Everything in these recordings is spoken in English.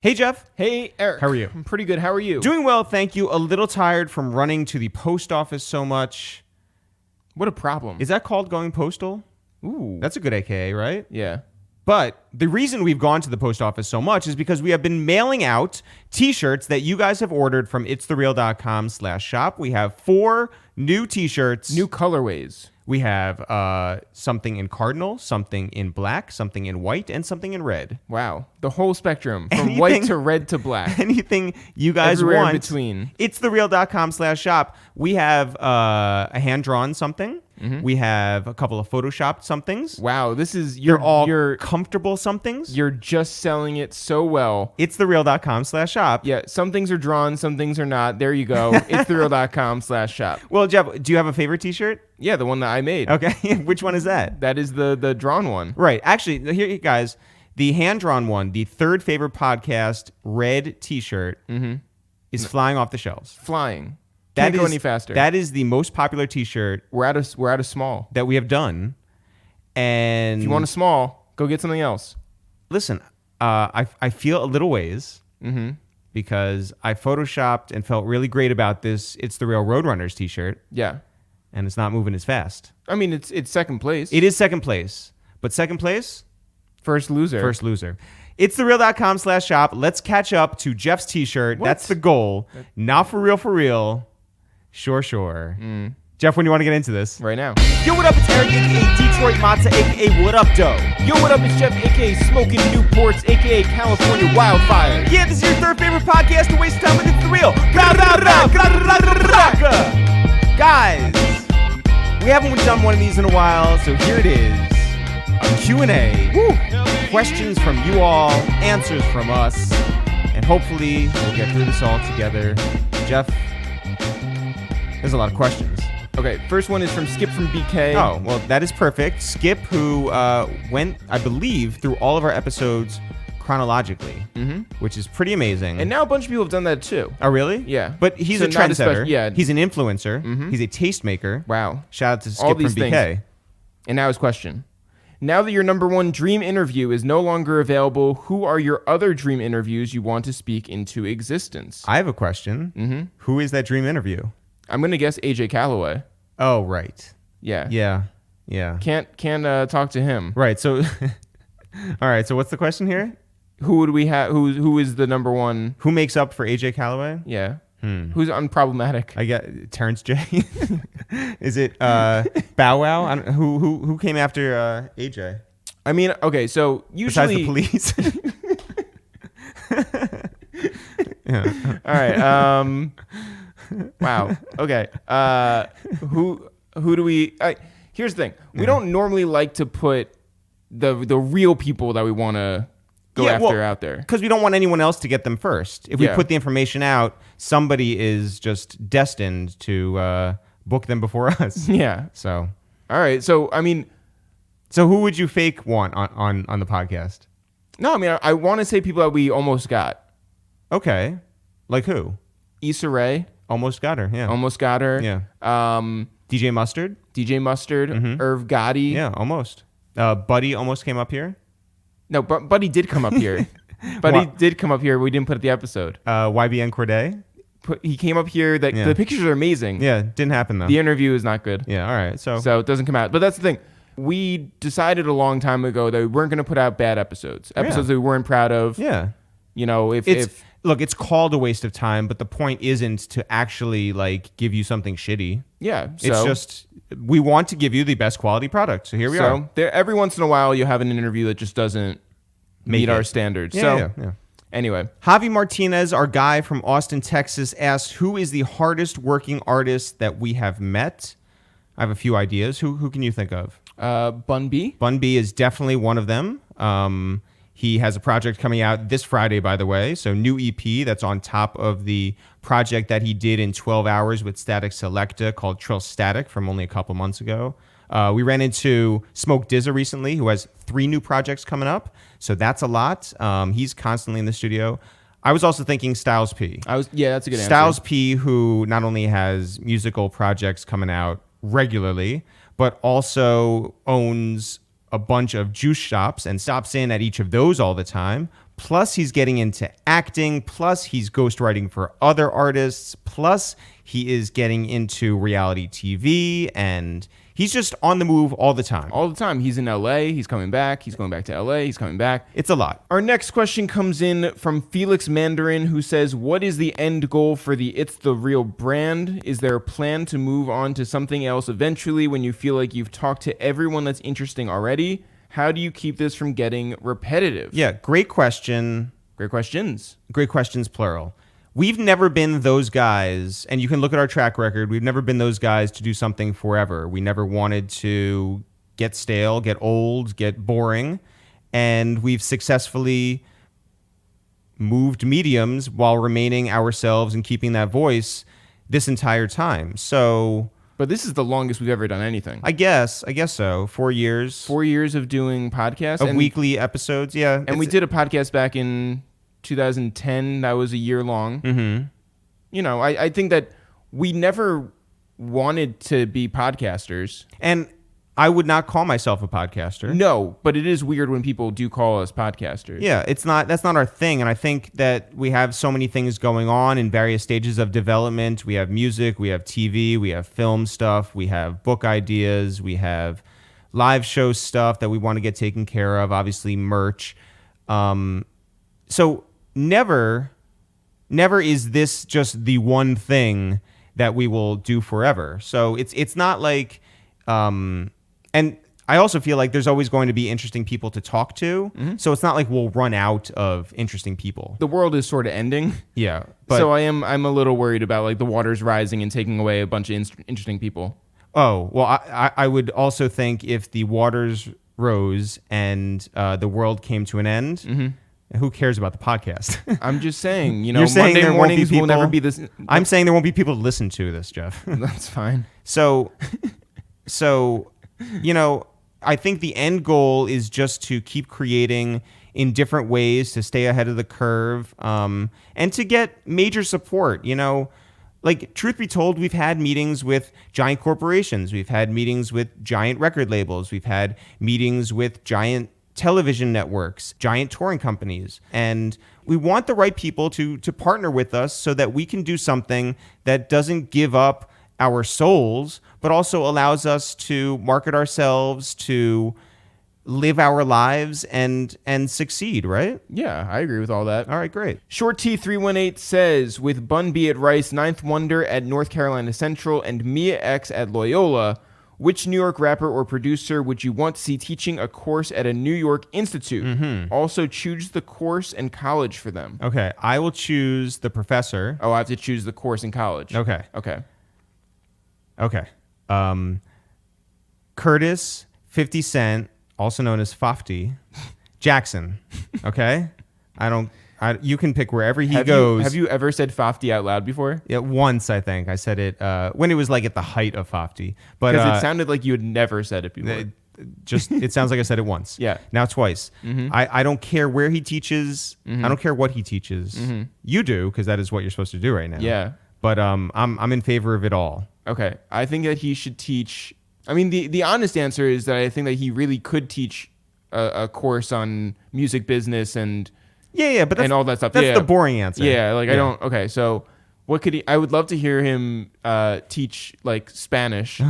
Hey, Jeff. Hey, Eric. How are you? I'm pretty good. How are you? Doing well, thank you. A little tired from running to the post office so much. What a problem. Is that called going postal? Ooh. That's a good AKA, right? Yeah. But the reason we've gone to the post office so much is because we have been mailing out T-shirts that you guys have ordered from ItsTheReal.com/shop. We have 4 new T-shirts. New colorways. We have something in cardinal, something in black, something in white, and something in red. Wow. The whole spectrum. From white to red to black. Anything you guys Everywhere want. in between. ItsTheReal.com/shop. We have a hand-drawn something. Mm-hmm. We have a couple of Photoshopped somethings. Wow. This is... You're all comfortable somethings. You're just selling it so well. ItsTheReal.com/shop. Yeah. Some things are drawn. Some things are not. There you go. ItsTheReal.com/shop. Well, Jeff, do you have a favorite T-shirt? Yeah. The one that I made. Okay. Which one is that? That is the drawn one. Right. Actually, here, guys, the hand-drawn one, the third favorite podcast red T-shirt is flying off the shelves. Flying. Can't go any faster. That is the most popular T-shirt We're out of small. that we have done. And If you want a small, go get something else. listen, I feel a little ways because I photoshopped and felt really great about this It's the Real Roadrunners T-shirt, Yeah. and it's not moving as fast. I mean, it's second place. It is second place, but second place, First loser. first loser. ItsTheReal.com/shop. Let's catch up to Jeff's T-shirt. What? That's the goal. Not for real. Sure. Jeff, when do you want to get into this? Right now. Yo, what up? It's Eric, a.k.a. Detroit Matza, a.k.a. What Up, Doe? Yo, what up? It's Jeff, a.k.a. Smoking Newports, a.k.a. California Wildfires. Yeah, this is your third favorite podcast to waste time with It's the Real. Guys, we haven't done one of these in a while, so here it is. A Q&A. Woo. Questions from you all, answers from us, and hopefully we'll get through this all together. Jeff, there's a lot of questions. Okay, first one is from Skip from BK. Oh, well, that is perfect. Skip, who went, I believe, through all of our episodes chronologically, which is pretty amazing. And now a bunch of people have done that too. Oh, really? Yeah. But he's So a not trendsetter. yeah. He's an influencer. He's a tastemaker. Wow. Shout out to Skip All from these BK. things. And now his question. Now that your number one dream interview is no longer available, who are your other dream interviews you want to speak into existence? I have a question. Who is that dream interview? I'm going to guess AJ Calloway. Oh, right. Yeah. Yeah. Can't talk to him. Right. So, all right. So what's the question here? Who would we have? Who is the number one? Who makes up for AJ Calloway? Yeah. Who's unproblematic? I get Terrence J. Is it Bow Wow? I don't, who came after AJ? I mean, okay, so usually Besides the police. Yeah. All right. Wow. Okay. Who do we? Here's the thing. We don't normally like to put the real people that we want to go after out there, because we don't want anyone else to get them first. If we Yeah. put the information out, somebody is just destined to book them before us. Yeah. So, All right. So I mean, so who would you fake want on the podcast? no. I mean, I want to say people that we almost got. Okay, like who? Issa Rae Almost got her. Yeah. almost got her. Yeah. Um, DJ Mustard. DJ Mustard, Irv Gotti. Yeah, almost. Buddy almost came up here. No, but Buddy did come up here. Buddy did come up here. We didn't put it the episode. YBN Corday. He came up here. The pictures are amazing. Yeah, didn't happen though. The interview is not good. Yeah, all right. So it doesn't come out. But that's the thing. We decided a long time ago that we weren't going to put out bad episodes. Episodes that we weren't proud of. yeah. You know, Look, it's called a waste of time, but the point isn't to actually like give you something shitty. yeah. It's So, just we want to give you the best quality product. So here we are. there, every once in a while you have an interview that just doesn't meet it. our standards. Yeah, so yeah. anyway, Javi Martinez, our guy from Austin, Texas, asks, who is the hardest working artist that we have met? I have a few ideas. Who can you think of? Bun B. Bun B is definitely one of them. He has a project coming out this Friday, by the way. So new EP that's on top of the project that he did in 12 hours with Static Selecta called Trill Static from only a couple months ago. We ran into Smoke Dizza recently, who has 3 new projects coming up. So that's a lot. He's constantly in the studio. I was also thinking Styles P. That's a good answer. Styles P, who not only has musical projects coming out regularly, but also owns a bunch of juice shops and stops in at each of those all the time. Plus, he's getting into acting. Plus, he's ghostwriting for other artists. Plus, he is getting into reality TV, and he's just on the move all the time. All the time. He's in LA. He's coming back. He's going back to LA. He's coming back. It's a lot. Our next question comes in from Felix Mandarin, who says, what is the end goal for the It's the Real brand? Is there a plan to move on to something else eventually when you feel like you've talked to everyone that's interesting already? How do you keep this from getting repetitive? Yeah, great question. Great questions. Great questions, plural. We've never been those guys, and you can look at our track record. We've never been those guys to do something forever. We never wanted to get stale, get old, get boring, and we've successfully moved mediums while remaining ourselves and keeping that voice this entire time. So... But this is the longest we've ever done anything. I guess so. 4 years. 4 years of doing podcasts. Of weekly episodes, yeah. And we did a podcast back in 2010. That was a year long. Mm-hmm. You know, I think that we never wanted to be podcasters. And I would not call myself a podcaster. No, but it is weird when people do call us podcasters. Yeah, that's not our thing. And I think that we have so many things going on in various stages of development. We have music, we have TV, we have film stuff, we have book ideas, we have live show stuff that we want to get taken care of, obviously merch. So never is this just the one thing that we will do forever. So it's not like... And I also feel like there's always going to be interesting people to talk to. Mm-hmm. So it's not like we'll run out of interesting people. The world is sort of ending. Yeah. So I'm a little worried about like the waters rising and taking away a bunch of interesting people. Oh, well, I would also think if the waters rose and the world came to an end, mm-hmm. who cares about the podcast? I'm just saying, you know, You're saying Monday there won't be mornings will people- never be this. I'm saying there won't be people to listen to this, Jeff. That's fine. So, you know, I think the end goal is just to keep creating in different ways to stay ahead of the curve, and to get major support. You know, like, truth be told, we've had meetings with giant corporations. We've had meetings with giant record labels. We've had meetings with giant television networks, giant touring companies. And we want the right people to partner with us so that we can do something that doesn't give up our souls, but also allows us to market ourselves, to live our lives and succeed, right? Yeah, I agree with all that. All right, great. Short T318 says, with Bun B at Rice, Ninth Wonder at North Carolina Central, and Mia X at Loyola, which New York rapper or producer would you want to see teaching a course at a New York institute? Mm-hmm. Also, choose the course and college for them. Okay, I will choose the professor. Oh, I have to choose the course and college. Okay. Curtis 50 Cent, also known as Fofty, Jackson. Okay? You can pick wherever he goes. Have you ever said Fofty out loud before? Yeah, once, I think. I said it when it was like at the height of Fofty. Because it sounded like you had never said it before. It sounds like I said it once. Yeah. Now twice. Mm-hmm. I don't care where he teaches. Mm-hmm. I don't care what he teaches. Mm-hmm. You do, because that is what you're supposed to do right now. Yeah. But I'm in favor of it all. Okay. I think that he should teach. I mean, the honest answer is that I think that he really could teach a course on music business and but that's, and all that stuff. That's the boring answer. Yeah, like I don't. Okay, so what could he? I would love to hear him teach like Spanish.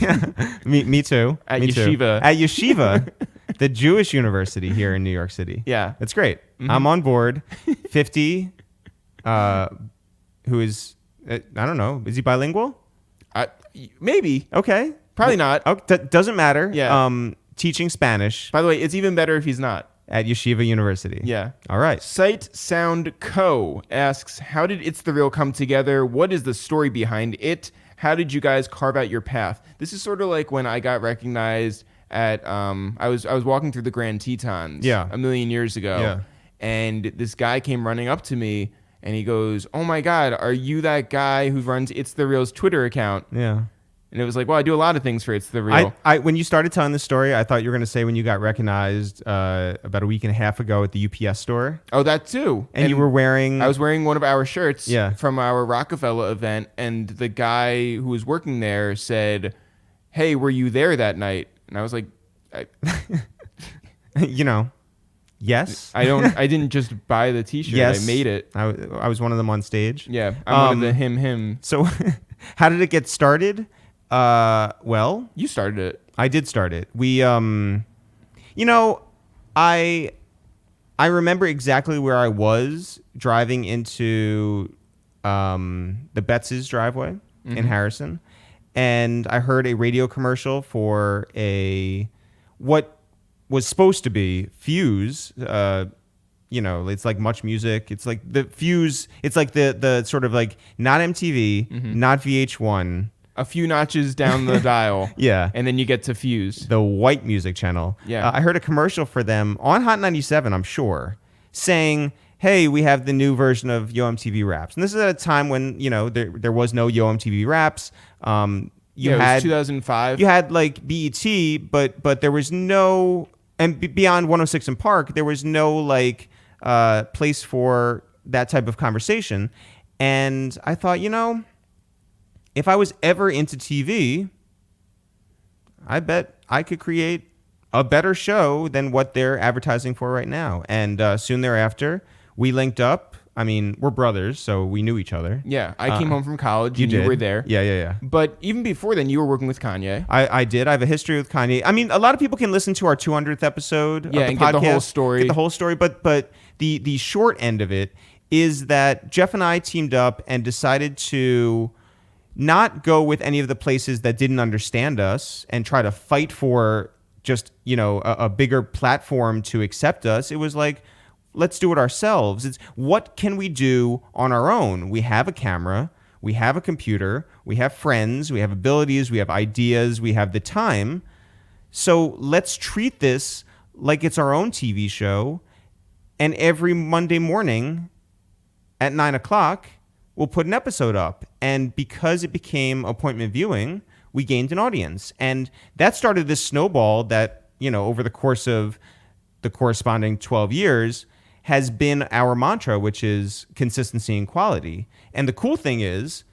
Yeah. Me too. At me Yeshiva. Too. At Yeshiva, the Jewish university here in New York City. Yeah, that's great. Mm-hmm. I'm on board. 50, who is I don't know, is he bilingual? Maybe. Okay. Probably not. Doesn't matter. Yeah. Teaching Spanish. By the way, it's even better if he's not. At Yeshiva University. Yeah. All right. Sight Sound Co. asks, how did It's the Real come together? What is the story behind it? How did you guys carve out your path? This is sort of like when I got recognized at, I was walking through the Grand Tetons a million years ago. Yeah. And this guy came running up to me and he goes, oh my God, are you that guy who runs It's the Real's Twitter account? Yeah. And it was like, well, I do a lot of things for It's the Real. When you started telling this story, I thought you were going to say when you got recognized about a week and a half ago at the UPS store. Oh, that too. And you were wearing... I was wearing one of our shirts from our Rockefeller event, and the guy who was working there said, hey, were you there that night? And I was like... you know, Yes. I didn't just buy the T-shirt. Yes. I made it. I was one of them on stage. Yeah, I'm one of the him. So how did it get started? Well, You started it. I did start it. We, I remember exactly where I was driving into the Betts' driveway in Harrison, and I heard a radio commercial for what was supposed to be Fuse. It's like Much Music. It's like the Fuse. It's like the sort of like not MTV, not VH1. A few notches down the dial. Yeah. And then you get to Fuse. The white music channel. Yeah. I heard a commercial for them on Hot 97, I'm sure, saying, hey, we have the new version of Yo MTV Raps. And this is at a time when, there was no Yo MTV Raps. It was 2005. You had like BET, but there was no, and beyond 106 and Park, there was no like place for that type of conversation. And I thought, if I was ever into TV, I bet I could create a better show than what they're advertising for right now. And soon thereafter, we linked up. I mean, we're brothers, so we knew each other. Yeah, I came home from college. You and did. You were there. Yeah. But even before then, you were working with Kanye. I did. I have a history with Kanye. I mean, a lot of people can listen to our 200th episode of the and podcast. Get the whole story. Get the whole story. But the short end of it is that Jeff and I teamed up and decided to not go with any of the places that didn't understand us and try to fight for just, a bigger platform to accept us. It was like, let's do it ourselves. It's what can we do on our own? We have a camera, we have a computer, we have friends, we have abilities, we have ideas, we have the time. So let's treat this like it's our own TV show. And every Monday morning at 9:00, we'll put an episode up. And because it became appointment viewing, we gained an audience. And that started this snowball that, over the course of the corresponding 12 years has been our mantra, which is consistency and quality. And the cool thing is,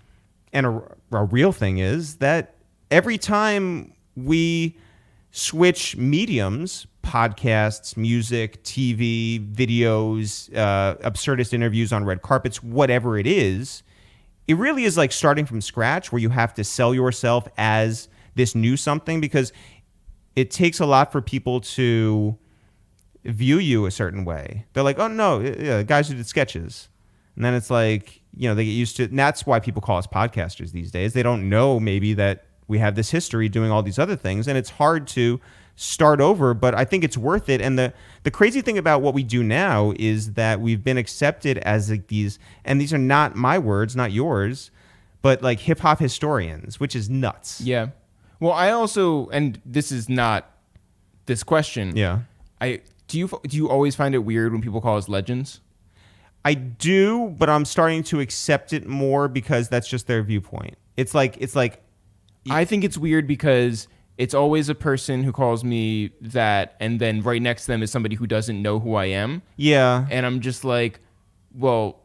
and a real thing is, that every time we switch mediums, podcasts, music, TV, videos, absurdist interviews on red carpets, whatever it is, it really is like starting from scratch where you have to sell yourself as this new something, because it takes a lot for people to view you a certain way. They're like, oh, no, yeah, guys who did sketches. And then it's like, they get used to it. And that's why people call us podcasters these days. They don't know maybe that we have this history doing all these other things. And it's hard to start over, but I think it's worth it. And the crazy thing about what we do now is that we've been accepted as like these, and these are not my words, not yours, but like hip hop historians, which is nuts. Yeah. Well, I also, and this is not this question. Yeah. Do you always find it weird when people call us legends? I do, but I'm starting to accept it more because that's just their viewpoint. It's like I think it's weird because it's always a person who calls me that, and then right next to them is somebody who doesn't know who I am. Yeah. And I'm just like, well,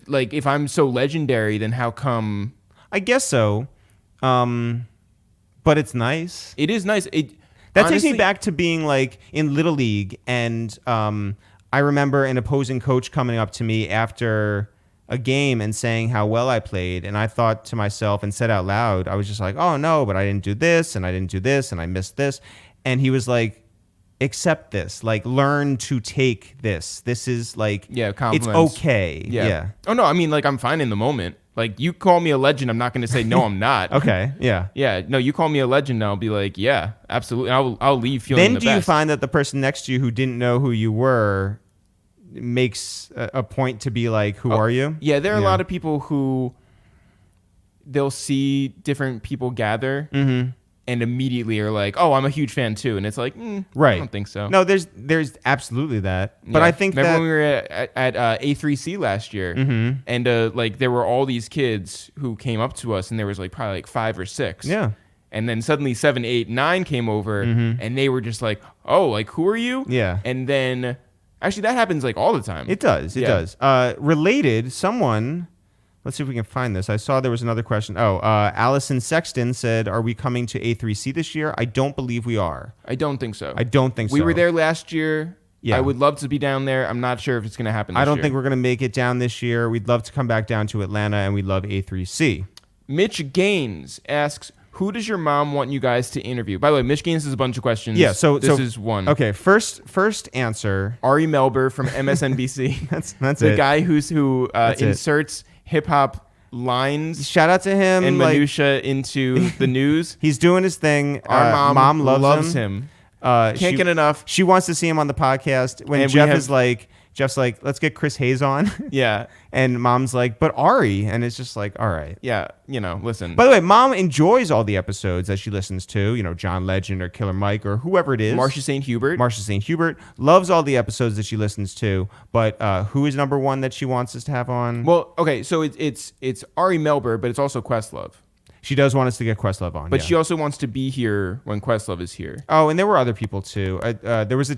like if I'm so legendary, then how come? I guess so. But it's nice. It is nice. That takes me back to being like in Little League, and I remember an opposing coach coming up to me after a game and saying how well I played, and I thought to myself and said out loud, I was just like, oh no, but I didn't do this, and I didn't do this, and I missed this. And he was like, accept this, like learn to take this. This is like, compliments. It's okay. Yeah. Oh no, I mean like I'm fine in the moment. Like you call me a legend, I'm not going to say no, I'm not. Okay. Yeah. Yeah. No, you call me a legend, I'll be like, yeah, absolutely. I'll leave feeling then the do best. you find that the person next to you who didn't know who you were makes a point to be like, who are you? Yeah, there are a lot of people who they'll see different people gather and immediately are like, oh, I'm a huge fan too. And it's like, right. I don't think so. No, there's absolutely that. But I think remember that when we were at A3C last year, and like there were all these kids who came up to us, and there was like probably like 5 or 6. Yeah. And then suddenly 7, 8, 9 came over, and they were just like, oh, like who are you? Yeah. And then actually that happens like all the time. It does. It does. Related, someone. Let's see if we can find this. I saw there was another question. Allison Sexton said, are we coming to A3C this year? I don't believe we are. I don't think so. I don't think so. We were there last year. Yeah. I would love to be down there. I'm not sure if it's going to happen this I don't year. think we're going to make it down this year. We'd love to come back down to Atlanta, and we'd love A3C. Mitch Gaines asks, who does your mom want you guys to interview? By the way, Mitch Gaines has a bunch of questions. Yeah, so this is one. Okay, first answer. Ari Melber from MSNBC. That's the it. guy who That's it. inserts hip hop lines Shout out to him. and like, minutia into the news. he's doing his thing. Our mom loves him. Can't get enough. She wants to see him on the podcast. When And Jeff's like, let's get Chris Hayes on. Yeah. And mom's like, but Ari. And it's just like, all right. Yeah. Listen. By the way, mom enjoys all the episodes that she listens to, John Legend or Killer Mike or whoever it is. Marcia St. Hubert. Marcia St. Hubert loves all the episodes that she listens to. But who is number one that she wants us to have on? Well, okay. So it's Ari Melber, but it's also Questlove. She does want us to get Questlove on. But yeah. she also wants to be here when Questlove is here. Oh, and there were other people too. There was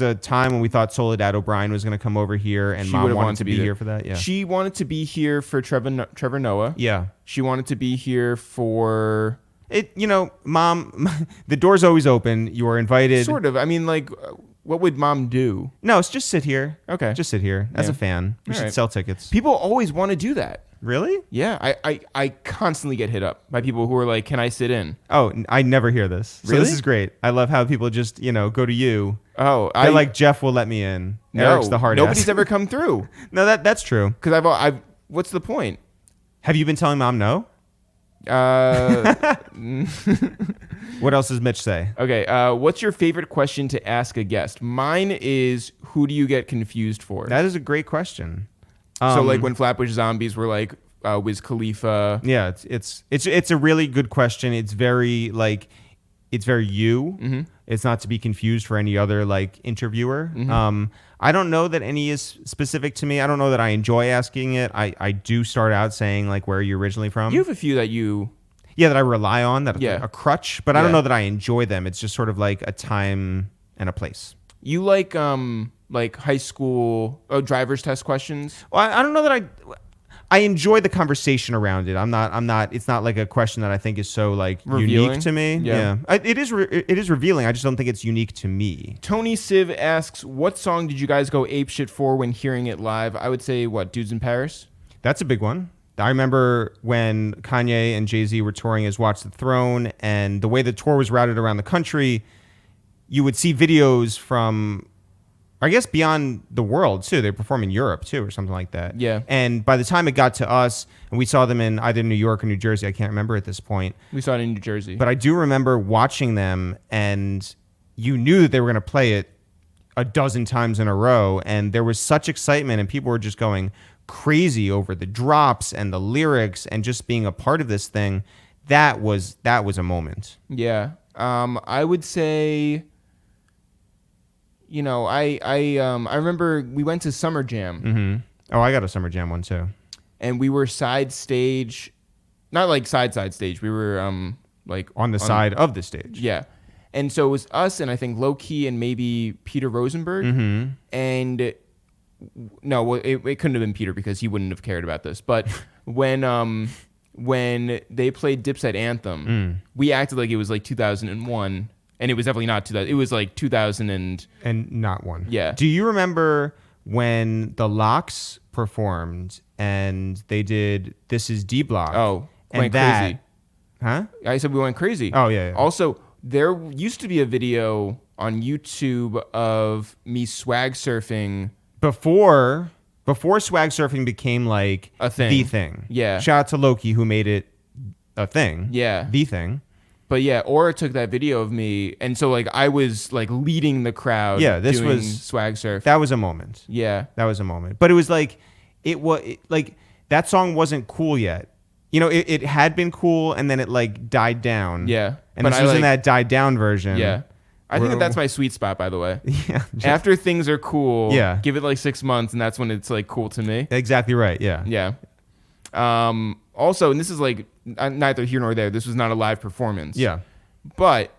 a time when we thought Soledad O'Brien was going to come over here, and She mom would've wanted to be there. here for that. Yeah. She wanted to be here for Trevor Noah. Yeah. She wanted to be here for Mom, the door's always open. You are invited. sort of. I mean, like, what would mom do? No, it's just sit here. Okay. Just sit here. As Yeah. a fan, we All should right. sell tickets. People always want to do that. Really? Yeah, I constantly get hit up by people who are like, "Can I sit in?" Oh, I never hear this. So Really? this is great. I love how people just go to you. Oh, They're like, Jeff will let me in. no, Eric's the hard nobody's ass. ever come through. No, that's true. Because I've. What's the point? Have you been telling mom no? What else does Mitch say? Okay. What's your favorite question to ask a guest? Mine is, who do you get confused for? That is a great question. So like when Flatbush Zombies were like Wiz Khalifa. Yeah, it's a really good question. It's very it's very you. Mm-hmm. It's not to be confused for any other interviewer. Mm-hmm. I don't know that any is specific to me. I don't know that I enjoy asking it. I do start out saying where are you originally from? You have a few that you. Yeah, that I rely on, that Yeah. a crutch, but I don't Yeah. know that I enjoy them. It's just sort of like a time and a place. You like high school driver's test questions? Well, I don't know that I enjoy the conversation around it. I'm not. It's not like a question that I think is so Revealing? unique to me. Yeah. It is revealing. I just don't think it's unique to me. Tony Siv asks, what song did you guys go apeshit for when hearing it live? I would say, Dudes in Paris? That's a big one. I remember when Kanye and Jay-Z were touring as Watch the Throne, and the way the tour was routed around the country, you would see videos from, I guess, beyond the world too. They perform in Europe too, or something like that. Yeah. And by the time it got to us, and we saw them in either New York or New Jersey, I can't remember at this point. We saw it in New Jersey. But I do remember watching them, and you knew that they were going to play it a dozen times in a row, and there was such excitement, and people were just going crazy over the drops and the lyrics and just being a part of this thing. That was a moment. Yeah. I would say, I remember we went to Summer Jam. Mm-hmm. Oh, I got a Summer Jam one too. And we were side stage, not like side stage. We were On the side of the stage. Yeah. And so it was us and I think Low Key and maybe Peter Rosenberg. Mm-hmm. And no, well, it couldn't have been Peter because he wouldn't have cared about this. But when they played Dipset Anthem, we acted like it was 2001, and it was definitely not 2000. It was 2000 and not one. Yeah. Do you remember when the Lox performed and they did "This Is D Block"? Oh, and went that, crazy. Huh? I said we went crazy. Oh yeah. Also, there used to be a video on YouTube of me swag surfing. Before swag surfing became A thing. the thing. Yeah. Shout out to Loki who made it a thing. Yeah. The thing. But yeah, Aura took that video of me, and so I was leading the crowd. Yeah, this doing was swag surf. That was a moment. Yeah, That was a moment. But it was that song wasn't cool yet. It had been cool and then it died down. yeah. And but this was in that died down version. Yeah, I think Where- that's my sweet spot. By the way, Yeah. after things are cool, Yeah. give it 6 months, and that's when it's cool to me. Exactly right. Yeah. Yeah. Also, and this is neither here nor there. This was not a live performance. Yeah. But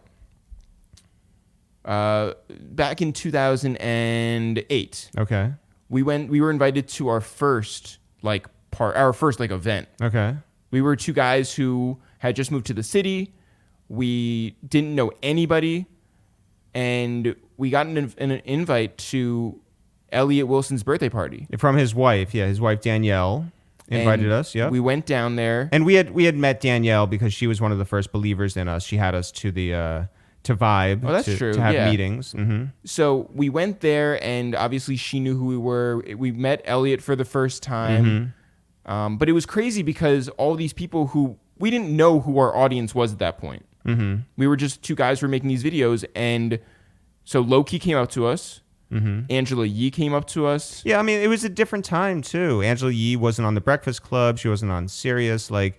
back in 2008, Okay. we were invited to our first event. Okay. We were two guys who had just moved to the city. We didn't know anybody. and we got an invite to Elliot Wilson's birthday party. From his wife. Yeah, his wife Danielle invited And us. Yeah. we went down there. And we had met Danielle because she was one of the first believers in us. She had us to the to Vibe. Oh, that's to, true. To have Yeah. meetings. Mm-hmm. So we went there, and obviously she knew who we were. We met Elliot for the first time. But it was crazy because all these people who we didn't know who our audience was at that point. Mm-hmm. We were just two guys who were making these videos, and so Loki came up to us. Angela Yee came up to us. Yeah, I mean, it was a different time too. Angela Yee wasn't on The Breakfast Club. She wasn't on Sirius. Like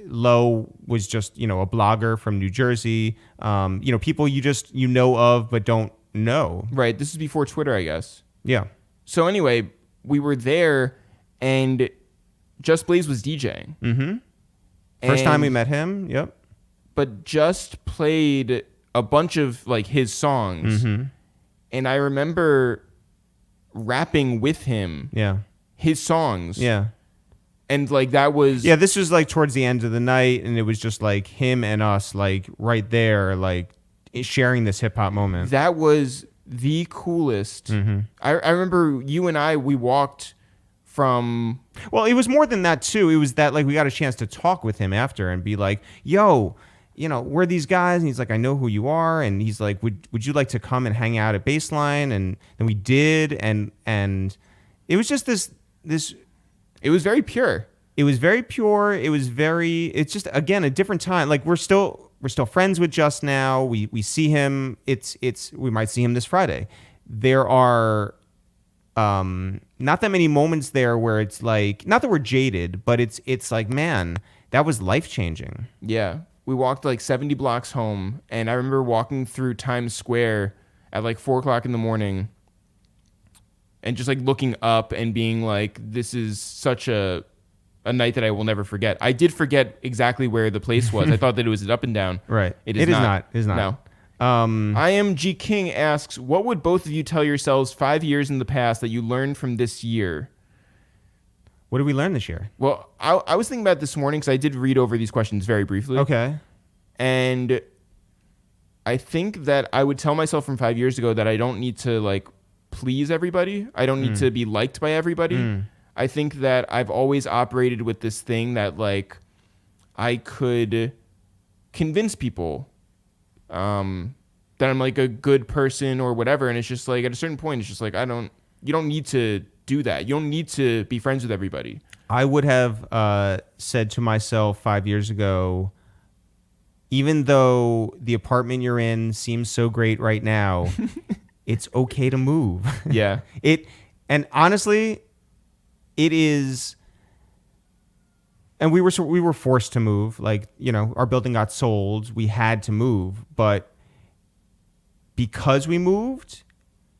Lo was just, a blogger from New Jersey. People you know of but don't know. Right. This is before Twitter, I guess. Yeah. So anyway, we were there, and Just Blaze was DJing. Mm-hmm. First time we met him. Yep. But Just played a bunch of like his songs. Mm-hmm. And I remember rapping with him. Yeah. His songs. Yeah. And like that was... Yeah, this was like towards the end of the night, and it was just like him and us like right there, like sharing this hip hop moment. That was the coolest. Mm-hmm. I remember you and we walked from... Well, it was more than that too. It was that like we got a chance to talk with him after and be like, yo, we're these guys. And he's like, I know who you are. And he's like, would you like to come and hang out at Baseline? And then we did. And it was just this. It was very pure. It was very pure. It's just, again, a different time. Like we're still friends with Just now. We see him. We might see him this Friday. There are not that many moments there where it's like, not that we're jaded, but it's like, man, that was life-changing. Yeah. We walked like 70 blocks home, and I remember walking through Times Square at like 4 o'clock in the morning and just like looking up and being like, this is such a night that I will never forget. I did forget exactly where the place was. I thought that it was at Up and Down. Right. It is not. It is not. No. I am G King asks, what would both of you tell yourselves 5 years in the past that you learned from this year? What did we learn this year? Well, I was thinking about it this morning because I did read over these questions very briefly. Okay. And I think that I would tell myself from 5 years ago that I don't need to like please everybody. I don't need to be liked by everybody. I think that I've always operated with this thing that like I could convince people that I'm like a good person or whatever. And it's just like at a certain point, it's just like you don't need to do that. You don't need to be friends with everybody. I would have said to myself 5 years ago, even though the apartment you're in seems so great right now, it's okay to move. Yeah. And honestly, it is. And we were forced to move. Like, our building got sold. We had to move. But because we moved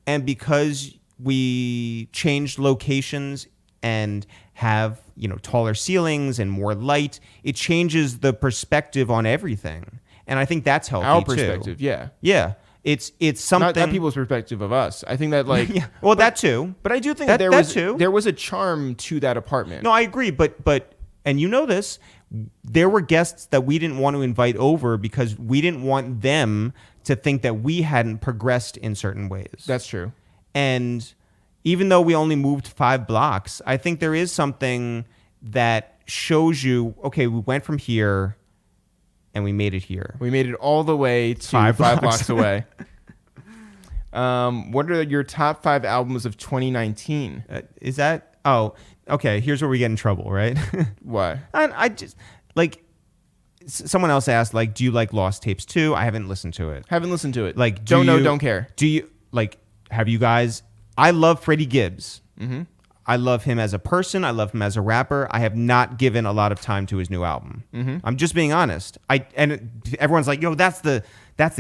and because we changed locations and have, taller ceilings and more light, it changes the perspective on everything. And I think that's healthy, Our perspective, too. yeah. Yeah. It's something. Not people's perspective of us. I think that like... Yeah. Well, that too. But I do think that there was a charm to that apartment. No, I agree. But and this, there were guests that we didn't want to invite over because we didn't want them to think that we hadn't progressed in certain ways. That's true. And even though we only moved 5 blocks, I think there is something that shows you, okay, we went from here and we made it here. We made it all the way to 5 blocks away. What are your top 5 albums of 2019? Is that? Oh, okay. Here's where we get in trouble, right? Why? I just like someone else asked, like, do you like Lost Tapes too? I haven't listened to it. Haven't listened to it. Like, don't care. Do you like? Have you guys? I love Freddie Gibbs. Mm-hmm. I love him as a person. I love him as a rapper. I have not given a lot of time to his new album. Mm-hmm. I'm just being honest. Everyone's like, yo, that's the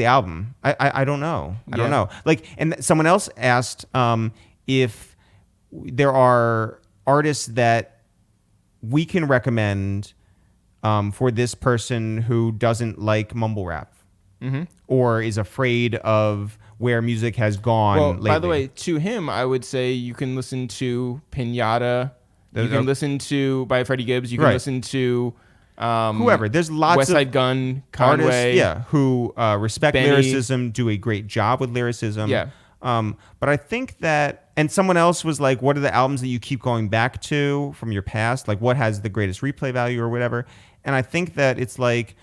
album. I don't know. I don't know. Like, and someone else asked if there are artists that we can recommend for this person who doesn't like mumble rap or is afraid of where music has gone lately. By the way, to him, I would say you can listen to Pinata. You can listen to by Freddie Gibbs. You can listen to whoever. There's lots West of Side Gun, Conway. artists, who respect Benny. lyricism, do a great job with lyricism. Yeah. But I think that, and someone else was like, what are the albums that you keep going back to from your past? Like, what has the greatest replay value or whatever? And I think that it's like,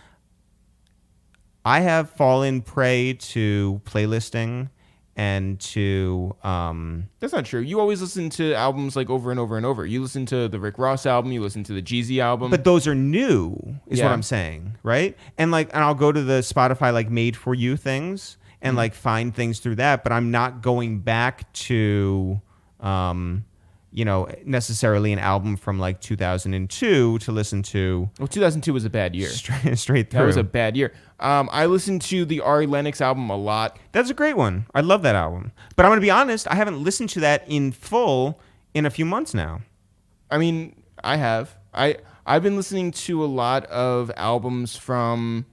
I have fallen prey to playlisting and to That's not true. You always listen to albums like over and over and over. You listen to the Rick Ross album, you listen to the Jeezy album. but those are new is Yeah. what I'm saying, right? And I'll go to the Spotify like made for you things and like find things through that, but I'm not going back to necessarily an album from like 2002 to listen to Well, 2002 was a bad year. straight through. That was a bad year. I listened to the Ari Lennox album a lot. That's a great one. I love that album. But I'm going to be honest, I haven't listened to that in full in a few months now. I mean, I have. I've been listening to a lot of albums from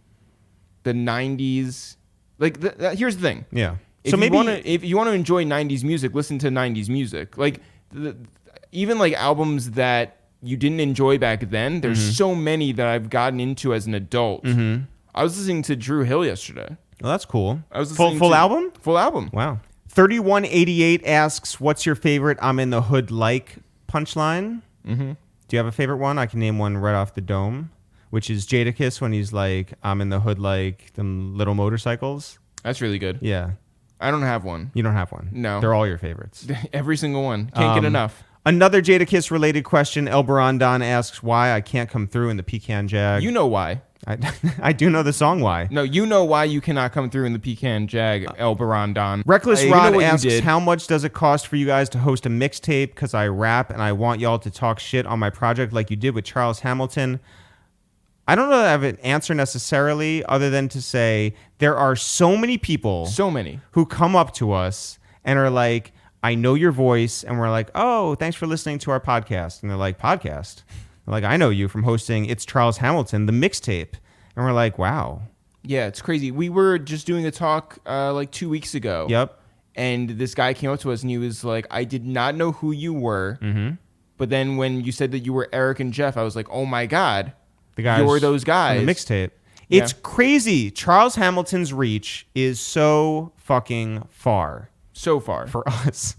the 90s. Like, here's the thing. Yeah. If you want to enjoy 90s music, listen to 90s music. Like, even like albums that you didn't enjoy back then, there's so many that I've gotten into as an adult. Mm-hmm. I was listening to Drew Hill yesterday. Well, that's cool. I was full listening album? Full album. Wow. 3188 asks, what's your favorite I'm in the hood like punchline? Mm-hmm. Do you have a favorite one? I can name one right off the dome, which is Jadakiss when he's like, I'm in the hood like them little motorcycles. That's really good. Yeah. I don't have one. You don't have one? No. They're all your favorites. Every single one. Can't get enough. Another Jadakiss related question. El Barandon asks why I can't come through in the Pecan Jag. You know why. I do know the song why. No, you know why you cannot come through in the Pecan Jag, El Barandon. Reckless You Rod know what you asks, did. how much does it cost for you guys to host a mixtape? Because I rap and I want y'all to talk shit on my project like you did with Charles Hamilton. I don't know that I have an answer necessarily other than to say there are so many people who come up to us and are like, I know your voice. And we're like, oh, thanks for listening to our podcast. And they're like, podcast? They're like, I know you from hosting It's Charles Hamilton, the mixtape. And we're like, wow. Yeah, it's crazy. We were just doing a talk like 2 weeks ago. Yep. And this guy came up to us and he was like, I did not know who you were. Mm-hmm. But then when you said that you were Eric and Jeff, I was like, oh my God. The guys You're those guys. on the mixtape. Yeah. It's crazy. Charles Hamilton's reach is so fucking far So far. for us.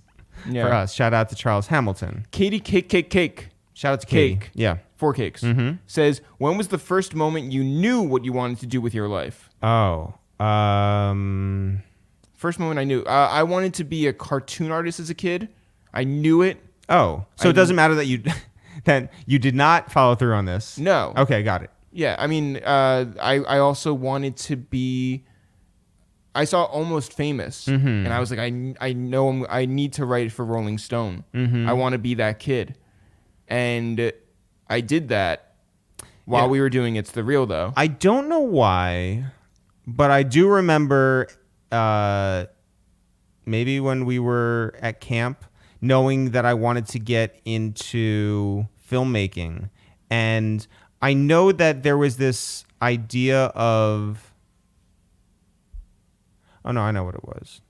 Yeah. For us. Shout out to Charles Hamilton. Katie Cake. Shout out to Katie. Cake. Yeah. 4 Cakes. Mm-hmm. Says, when was the first moment you knew what you wanted to do with your life? Oh. First moment I knew. I wanted to be a cartoon artist as a kid. I knew it. Oh. So it doesn't matter that you that you did not follow through on this. No. Okay, got it. Yeah, I mean, I also wanted to be. I saw Almost Famous, and I was like, I know I need to write for Rolling Stone. I want to be that kid, and I did that while we were doing It's the Real, though. I don't know why, but I do remember maybe when we were at camp, knowing that I wanted to get into filmmaking. And I know that there was this idea of... Oh, no, I know what it was.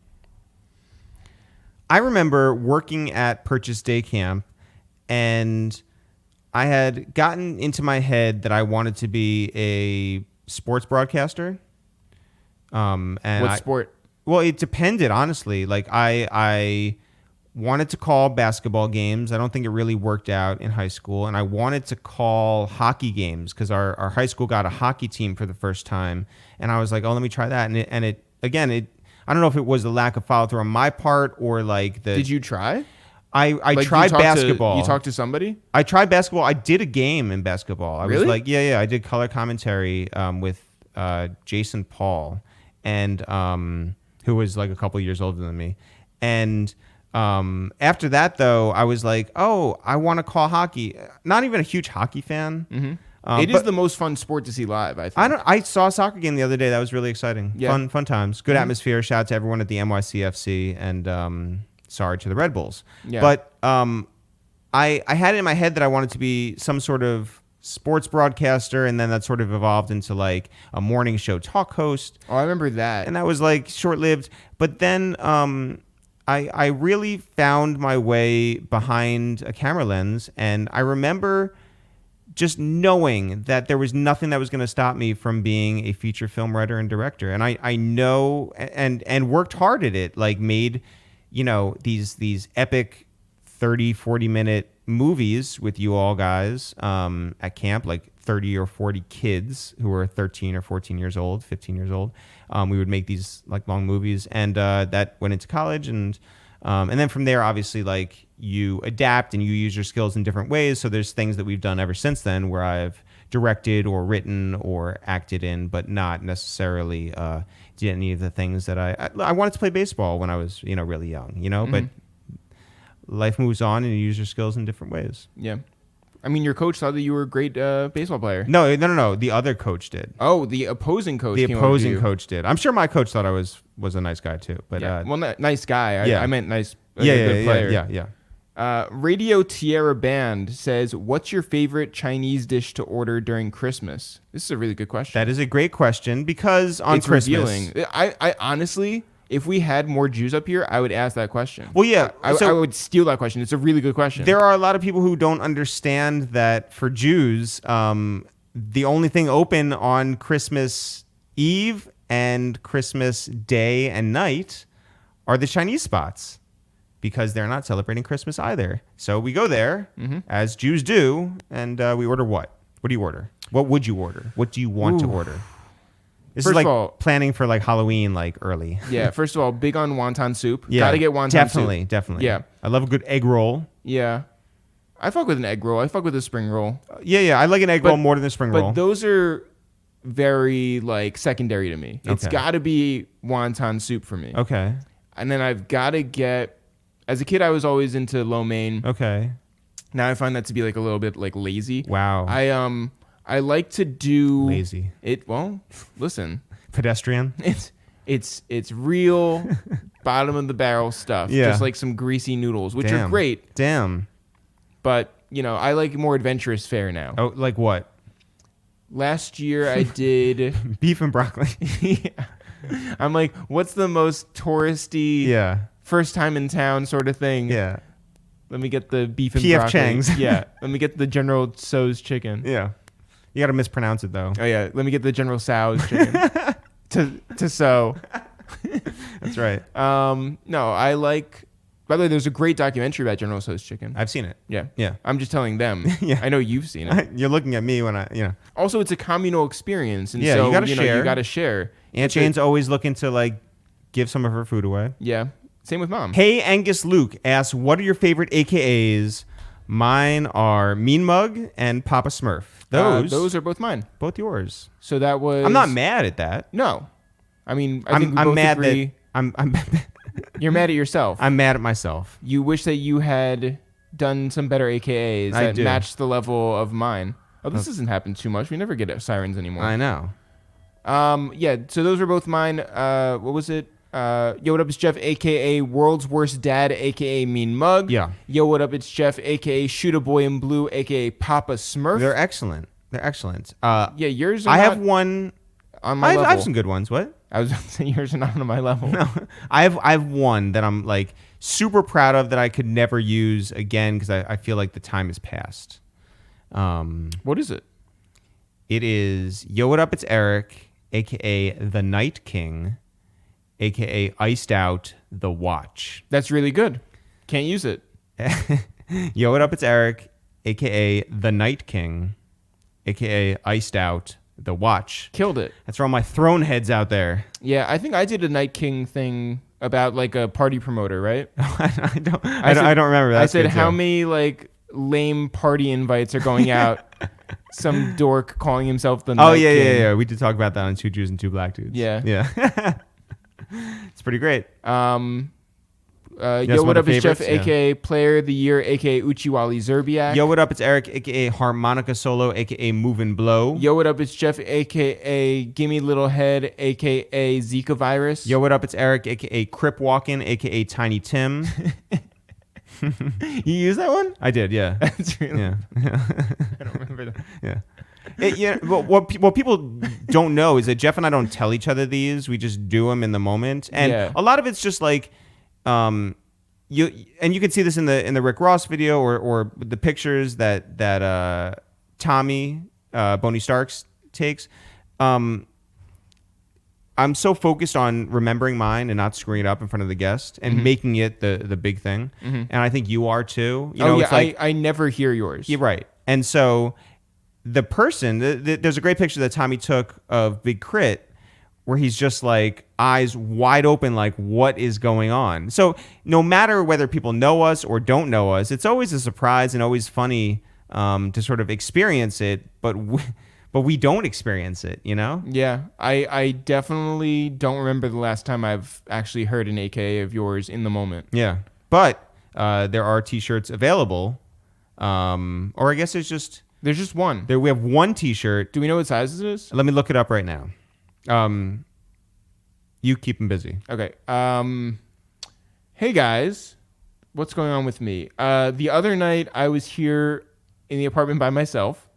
I remember working at Purchase Day Camp, and I had gotten into my head that I wanted to be a sports broadcaster. And What sport? Well, it depended, honestly. Like, I wanted to call basketball games. I don't think it really worked out in high school. And I wanted to call hockey games because our high school got a hockey team for the first time. And I was like, oh, let me try that. And it again, I don't know if it was the lack of follow through on my part or like the... Did you try? I Like, tried basketball. You talked to somebody? I tried basketball. I did a game in basketball. I Really? was like, yeah. I did color commentary with Jason Paul, and who was like a couple years older than me. And after that, though, I was like, oh, I want to call hockey. Not even a huge hockey fan. Mm-hmm. It is the most fun sport to see live, I think. I saw a soccer game the other day. That was really exciting. Yeah. Fun times. Good atmosphere. Shout out to everyone at the NYCFC, and sorry to the Red Bulls. Yeah. But I had it in my head that I wanted to be some sort of sports broadcaster, and then that sort of evolved into like a morning show talk host. Oh, I remember that. And that was like short-lived. But then I really found my way behind a camera lens, and I remember just knowing that there was nothing that was going to stop me from being a feature film writer and director. And I know and worked hard at it, like made, these epic 30, 40-minute movies with you all guys at camp, like 30 or 40 kids who were 13 or 14 years old, 15 years old. We would make these like long movies, and that went into college, and then from there, obviously, like you adapt and you use your skills in different ways. So there's things that we've done ever since then where I've directed or written or acted in, but not necessarily did any of the things that I wanted to play baseball when I was really young, but life moves on and you use your skills in different ways. Yeah. I mean, your coach thought that you were a great baseball player. No. The other coach did. Oh, the opposing coach. The opposing coach did. I'm sure my coach thought I was a nice guy too. But nice guy. Yeah. I meant nice. Good player. Yeah. Radio Tierra Band says, "What's your favorite Chinese dish to order during Christmas?" This is a really good question. That is a great question because on Christmas, revealing. I honestly, if we had more Jews up here, I would ask that question. Well, yeah. I would steal that question. It's a really good question. There are a lot of people who don't understand that for Jews, the only thing open on Christmas Eve and Christmas Day and night are the Chinese spots because they're not celebrating Christmas either. So we go there, as Jews do, and we order what? What do you order? What would you order? What do you want to order? This is like planning for like Halloween, like early. Yeah. First of all, big on wonton soup. Yeah, gotta get wonton soup. Definitely. Yeah. I love a good egg roll. Yeah. I fuck with an egg roll. I fuck with a spring roll. Yeah. I like an egg roll more than a spring roll. But those are very like secondary to me. It's got to be wonton soup for me. Okay. And then I've got to get. As a kid, I was always into lo mein. Okay. Now I find that to be like a little bit like lazy. Wow. I like to do lazy. Well, listen. Pedestrian. It's real bottom of the barrel stuff. Yeah. Just like some greasy noodles, which are great. Damn. But, I like more adventurous fare now. Oh, like what? Last year I did beef and broccoli. Yeah. I'm like, what's the most touristy first time in town sort of thing? Yeah. Let me get the beef and P.F. broccoli. Chang's. Yeah. Let me get the General Tso's chicken. Yeah. You got to mispronounce it though. Oh yeah. Let me get the General Tso's chicken. to so. That's right. No, I like. By the way, there's a great documentary about General Tso's chicken. I've seen it. Yeah. Yeah. I'm just telling them. Yeah. I know you've seen it. You're looking at me when Also, it's a communal experience, and yeah, so you got to share. You got to share. Aunt Jane's always looking to like give some of her food away. Yeah. Same with Mom. Hey Angus Luke asks, "What are your favorite AKAs?" Mine are Mean Mug and Papa Smurf. Those are both mine. Both yours. So that was. I'm not mad at that. No, I mean I think we I'm both mad agree. that I'm. You're mad at yourself. I'm mad at myself. You wish that you had done some better AKAs that matched the level of mine. Oh, this doesn't happen too much. We never get sirens anymore. I know. Yeah. So those are both mine. What was it? Yo, what up? It's Jeff, aka World's Worst Dad, aka Mean Mug. Yeah. Yo, what up? It's Jeff, aka Shoot a Boy in Blue, aka Papa Smurf. They're excellent. Yeah, yours. Are I have one. On my level. I have some good ones. What? I was about to say yours are not on my level. No, I have one that I'm like super proud of that I could never use again because I feel like the time has passed. What is it? It is Yo, what up? It's Eric, aka the Night King, aka Iced Out the Watch. That's really good. Can't use it. Yo, what up? It's Eric, aka the Night King, aka Iced Out the Watch. Killed it. That's for all my throne heads out there. Yeah, I think I did a Night King thing about like a party promoter, right? I don't remember that. I said how many like lame party invites are going out. Some dork calling himself the Night King. Yeah. We did talk about that on Two Jews and Two Black Dudes. Yeah. It's pretty great. Yo, what up? It's Jeff, aka Player of the Year, aka Uchiwali Zerbiak. Yo, what up? It's Eric, aka Harmonica Solo, aka Move and Blow. Yo, what up? It's Jeff, aka Gimme Little Head, aka Zika Virus. Yo, what up? It's Eric, aka Crip Walkin', aka Tiny Tim. You use that one? I did, yeah. That's really. Yeah. I don't remember that. Yeah. What people don't know is that Jeff and I don't tell each other these. We just do them in the moment, and a lot of it's just like, you can see this in the Rick Ross video or the pictures that Tommy, Boney Starks takes. I'm so focused on remembering mine and not screwing it up in front of the guest and making it the big thing. And I think you are too. You know, yeah, it's like, I never hear yours. you're right. And so the person, there's a great picture that Tommy took of Big Crit where he's just like eyes wide open, like what is going on? So no matter whether people know us or don't know us, it's always a surprise and always funny to sort of experience it, but we don't experience it, you know? Yeah, I definitely don't remember the last time I've actually heard an AKA of yours in the moment. Yeah. But there are T-shirts available, or I guess There's just one. we have one T-shirt. Do we know what size it is? Let me look it up right now. You keep them busy. Okay. Hey guys, what's going on with me? The other night I was here in the apartment by myself,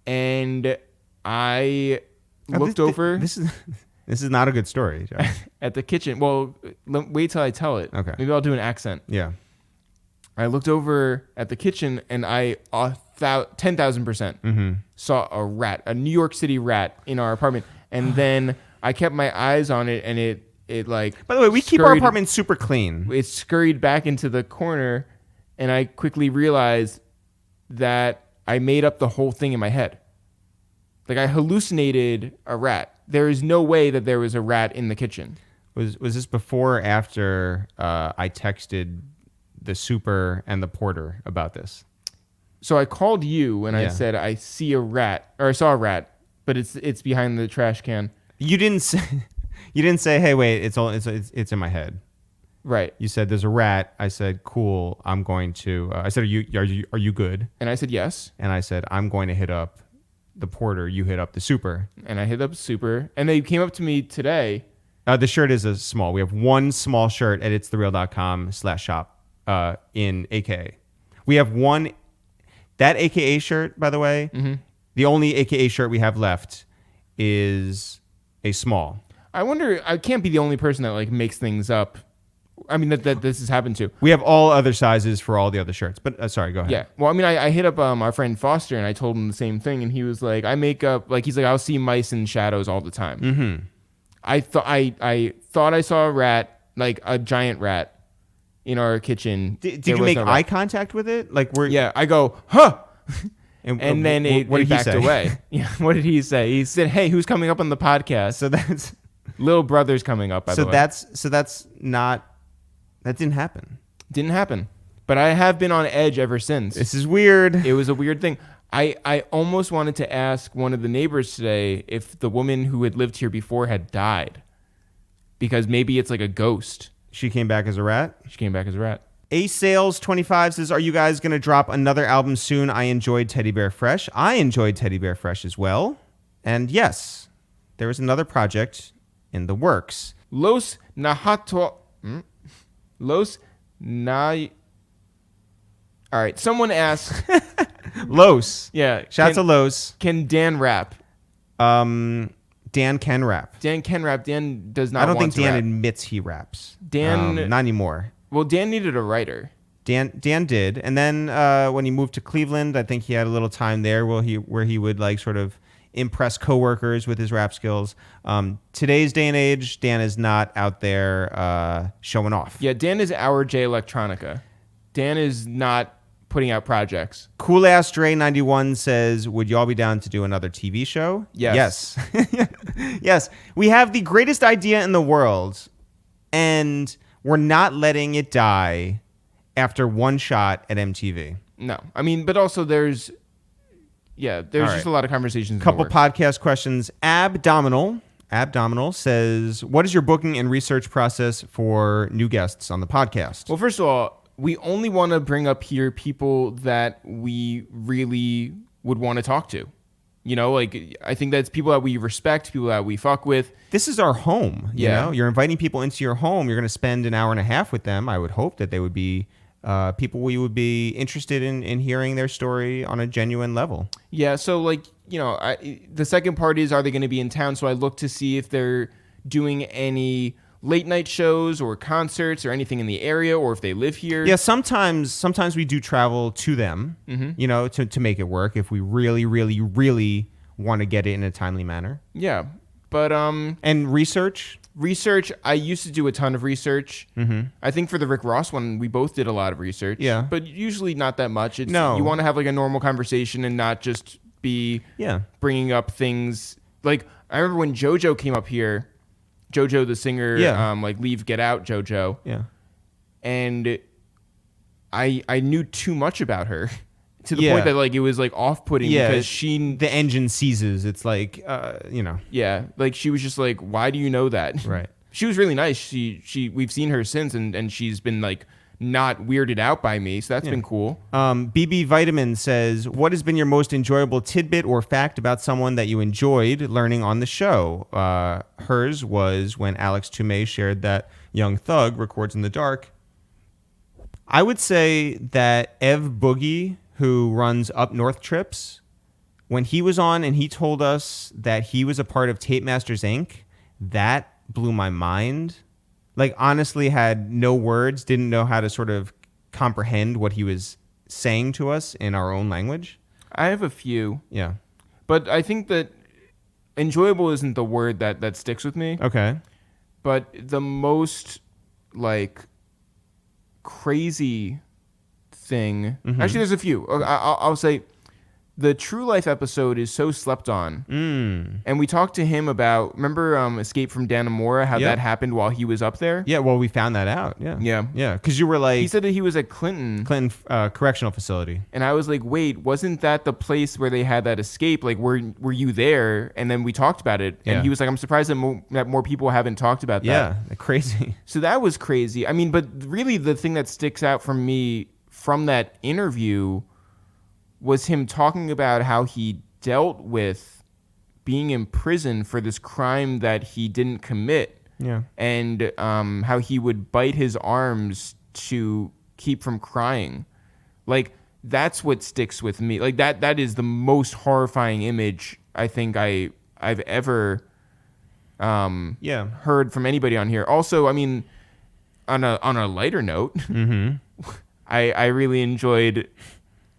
and I looked over This is not a good story, Josh. at the kitchen. Well, wait till I tell it. Okay. Maybe I'll do an accent. Yeah. I looked over at the kitchen, and I 10,000% saw a rat, a New York City rat in our apartment, and then I kept my eyes on it, and it like. By the way, we keep our apartment super clean. It scurried back into the corner, and I quickly realized that I made up the whole thing in my head. Like I hallucinated a rat. There is no way that there was a rat in the kitchen. Was this before or after I texted the super and the porter about this? So I called you and I Yeah. said I see a rat, or I saw a rat, but it's behind the trash can. You didn't say, hey, wait, it's in my head. Right. You said there's a rat. I said, cool. I'm going to. I said, are you good? And I said yes. And I said, I'm going to hit up the porter. You hit up the super. And I hit up Super, and they came up to me today. The shirt is a small. We have one small shirt at itsthereal.com/shop in AKA. We have one. That AKA shirt, by the way, the only AKA shirt we have left is a small. I wonder. I can't be the only person that like makes things up. I mean that this has happened to. We have all other sizes for all the other shirts. But sorry, go ahead. Yeah. Well, I mean, I hit up our friend Foster, and I told him the same thing, and he was like, I make up, like, he's like, I'll see mice and shadows all the time. Mm-hmm. I thought I saw a rat, like a giant rat, in our kitchen. Did you make eye contact with it? Like Yeah. I go, huh. And then it what did he backed say? away. Yeah. What did he say? He said, hey, who's coming up on the podcast? So that's Little brother's coming up, by the way. that's not. That didn't happen. Didn't happen. But I have been on edge ever since. This is weird. It was a weird thing. I almost wanted to ask one of the neighbors today if the woman who had lived here before had died. Because maybe it's like a ghost. She came back as a rat. She came back as a rat. A Sales 25 says, are you guys going to drop another album soon? I enjoyed Teddy Bear Fresh. I enjoyed Teddy Bear Fresh as well. And yes, there is another project in the works. Los Nahato... Los Na... All right, someone asked... Los. Yeah. Shouts to Los. Can Dan rap? Dan can rap. Dan can rap. Dan does not I don't want think Dan to rap. admits he raps. Dan... not anymore. Well, Dan needed a writer. Dan did, and then when he moved to Cleveland, I think he had a little time there where he would like sort of impress coworkers with his rap skills. Today's day and age, Dan is not out there showing off. Yeah, Dan is our J Electronica. Dan is not putting out projects. Cool Ass Dre 91 says, would y'all be down to do another TV show? Yes. Yes. We have the greatest idea in the world, and we're not letting it die after one shot at MTV. No. I mean, but also there's just a lot of conversations. Couple podcast questions. Abdominal says, what is your booking and research process for new guests on the podcast? Well, first of all, we only want to bring up here people that we really would want to talk to. You know, like, I think that's people that we respect, people that we fuck with. This is our home. You Yeah. know, you're inviting people into your home. You're going to spend an hour and a half with them. I would hope that they would be people we would be interested in hearing their story on a genuine level. Yeah, so, like, you know, the second part is, are they going to be in town? So I look to see if they're doing any late night shows or concerts or anything in the area, or if they live here. Yeah, sometimes we do travel to them, to make it work if we really, really, really want to get it in a timely manner. Yeah. But and research, I used to do a ton of research. I think for the Rick Ross one, we both did a lot of research. Yeah. But usually not that much. No. You want to have like a normal conversation and not just be bringing up things. Like, I remember when JoJo came up here, JoJo the singer, like Leave Get Out JoJo. Yeah. And I knew too much about her. To the point that like it was like off-putting because the engine seizes. It's like Yeah, like she was just like, why do you know that? Right. She was really nice. We've seen her since, and she's been like not weirded out by me, so that's been cool. BB Vitamin says, what has been your most enjoyable tidbit or fact about someone that you enjoyed learning on the show? Hers was when Alex Toomey shared that Young Thug records in the dark. I would say that Ev Boogie, who runs Up North Trips, when he was on and he told us that he was a part of Tape Masters Inc., that blew my mind. Like, honestly, had no words, didn't know how to sort of comprehend what he was saying to us in our own language. I have a few. Yeah. But I think that enjoyable isn't the word that sticks with me. Okay. But the most, like, crazy thing. Actually, there's a few. I'll say the True Life episode is so slept on. And we talked to him about, remember Escape from Dannemora, how that happened while he was up there? Yeah, well, we found that out. Yeah. Yeah, because you were like... He said that he was at Clinton Correctional Facility. And I was like, wait, wasn't that the place where they had that escape? Like, were you there? And then we talked about it. And he was like, I'm surprised that more people haven't talked about that. Yeah, crazy. So that was crazy. I mean, but really the thing that sticks out for me from that interview was him talking about how he dealt with being in prison for this crime that he didn't commit. Yeah. And how he would bite his arms to keep from crying. Like, that's what sticks with me. Like, that is the most horrifying image I think I've ever heard from anybody on here. Also, I mean, on a lighter note, I really enjoyed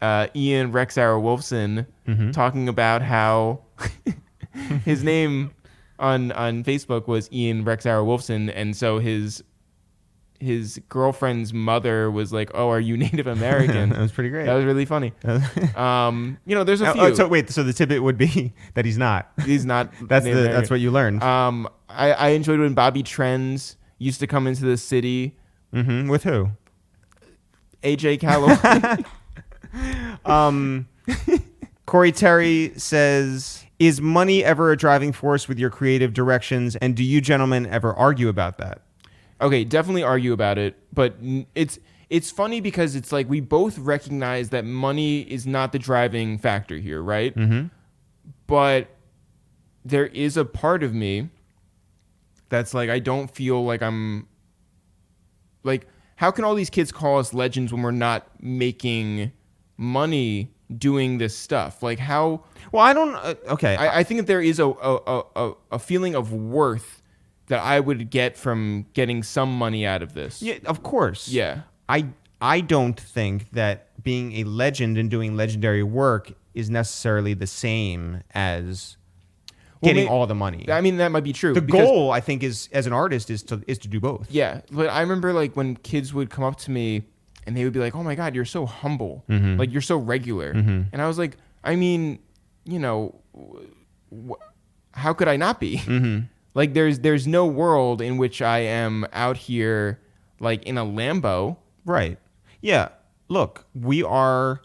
Ian Rexauer Wolfson talking about how his name on Facebook was Ian Rexauer Wolfson, and so his girlfriend's mother was like, "Oh, are you Native American?" That was pretty great. That was really funny. There's a few. So the tidbit would be that he's not. He's not. That's what you learned. I enjoyed when Bobby Trends used to come into the city. With who? AJ Calloway. Corey Terry says, is money ever a driving force with your creative directions? And do you gentlemen ever argue about that? Okay, definitely argue about it. But it's funny because it's like we both recognize that money is not the driving factor here, right? But there is a part of me that's like, I don't feel like I'm... Like, how can all these kids call us legends when we're not making money doing this stuff? Like, how... Well, I don't... okay. I think that there is a feeling of worth that I would get from getting some money out of this. Yeah, of course. Yeah. I don't think that being a legend and doing legendary work is necessarily the same as getting all the money. I mean, that might be true. The goal, I think, is as an artist is to do both. Yeah, but I remember like when kids would come up to me and they would be like, "Oh my God, you're so humble. Like you're so regular." And I was like, I mean, you know, how could I not be? Like there's no world in which I am out here like in a Lambo. Right. Yeah. Look, we're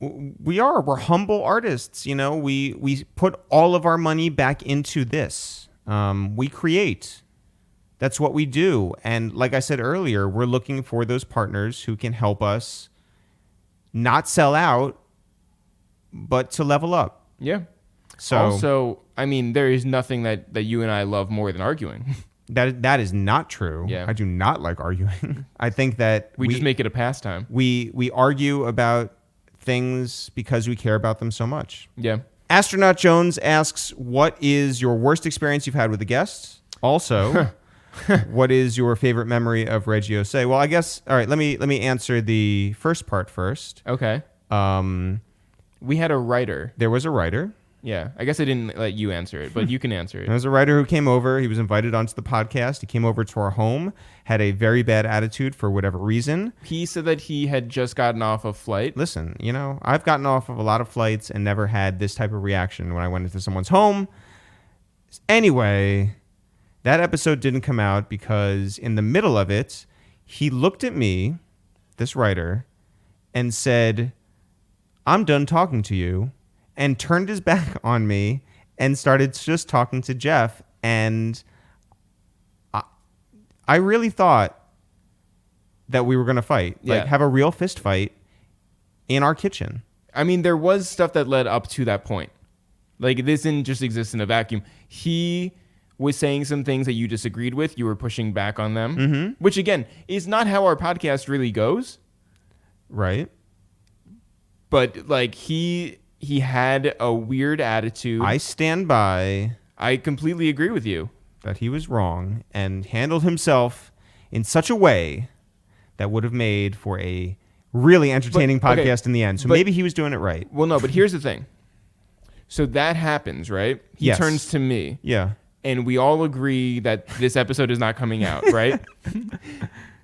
humble artists, you know. We put all of our money back into this. We create. That's what we do. And like I said earlier, we're looking for those partners who can help us not sell out, but to level up. Yeah. So also, I mean, there is nothing that you and I love more than arguing. That is not true. Yeah. I do not like arguing. I think that we just make it a pastime. We argue about things because we care about them so much. Yeah. Astronaut Jones asks, what is your worst experience you've had with a guest? Also, What is your favorite memory of Reggio Say? Well, I guess all right. Let me answer the first part first. Okay. We had a writer. There was a writer. Yeah, I guess I didn't let you answer it, but you can answer it. There was a writer who came over. He was invited onto the podcast. He came over to our home, had a very bad attitude for whatever reason. He said that he had just gotten off a flight. Listen, I've gotten off of a lot of flights and never had this type of reaction when I went into someone's home. Anyway, that episode didn't come out because in the middle of it, he looked at me, this writer, and said, "I'm done talking to you," and turned his back on me and started just talking to Jeff. And I really thought that we were going to fight, like have a real fist fight in our kitchen. I mean, there was stuff that led up to that point. Like, this didn't just exist in a vacuum. He was saying some things that you disagreed with. You were pushing back on them, which, again, is not how our podcast really goes. Right. But, like, he had a weird attitude. I stand by. I completely agree with you. That he was wrong and handled himself in such a way that would have made for a really entertaining podcast in the end. So maybe he was doing it right. Well, no, but here's the thing. So that happens, right? He turns to me. Yeah. And we all agree that this episode is not coming out, right?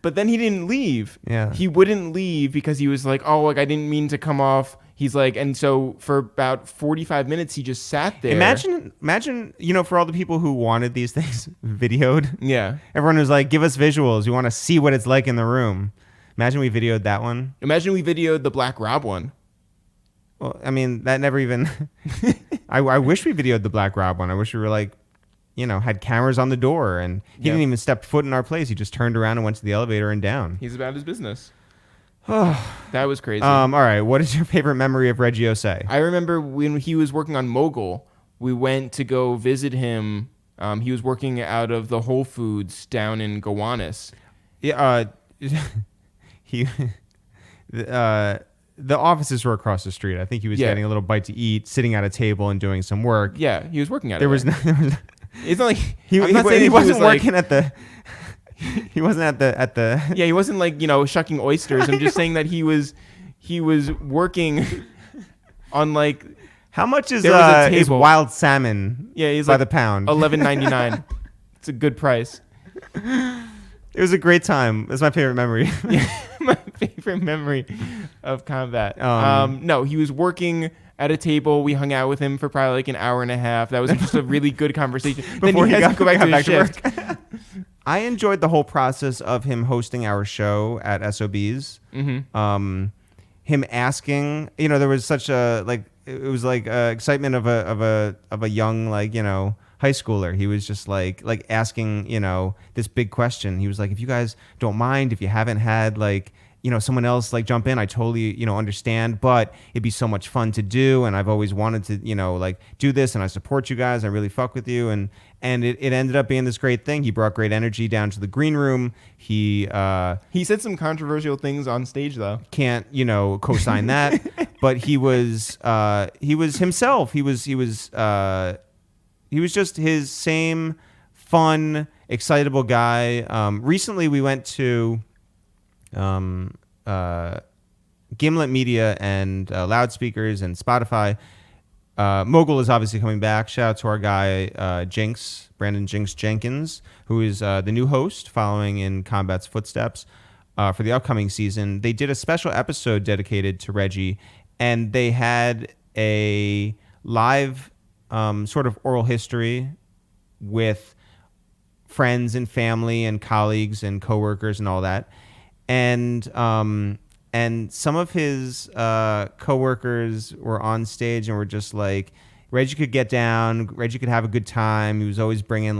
But then he didn't leave. Yeah. He wouldn't leave because he was like, oh, like I didn't mean to come off. He's like, and so for about 45 minutes, he just sat there. Imagine, for all the people who wanted these things videoed. Yeah. Everyone was like, give us visuals. We want to see what it's like in the room. Imagine we videoed that one. Imagine we videoed the Black Rob one. Well, I mean, that never even... I wish we videoed the Black Rob one. I wish we were like, had cameras on the door and he didn't even step foot in our place. He just turned around and went to the elevator and down. He's about his business. That was crazy. All right. What is your favorite memory of Reggio Say? I remember when he was working on Mogul, we went to go visit him. He was working out of the Whole Foods down in Gowanus. Yeah. The offices were across the street. I think he was getting a little bite to eat, sitting at a table and doing some work. Yeah, he was working at it. There was it's not like he wasn't working at the. He wasn't at the. Yeah, he wasn't like shucking oysters. I'm just saying that he was working on like. How much is wild salmon? Yeah, he's by like the pound. $11.99. It's a good price. It was a great time. It's my favorite memory. Yeah, my favorite memory of combat. No, he was working at a table. We hung out with him for probably like an hour and a half. That was just a really good conversation. Before then he has to go back to his shift. Work. I enjoyed the whole process of him hosting our show at SOBs. Mm-hmm. Him asking, there was such a it was like excitement of a young high schooler. He was just like asking, this big question. He was like, if you guys don't mind, if you haven't had someone else jump in, I totally, understand, but it'd be so much fun to do. And I've always wanted to, do this, and I support you guys. I really fuck with you. And it ended up being this great thing. He brought great energy down to the green room. He said some controversial things on stage though. Can't, co-sign that, but he was himself. He was just his same fun, excitable guy. Recently we went to Gimlet Media and Loudspeakers and Spotify. Mogul is obviously coming back. Shout out to our guy Brandon Jinx Jenkins, who is the new host following in Combat's footsteps for the upcoming season. They did a special episode dedicated to Reggie, and they had a live sort of oral history with friends and family and colleagues and coworkers and all that. And some of his coworkers were on stage and were just like, Reggie could get down, Reggie could have a good time. He was always bringing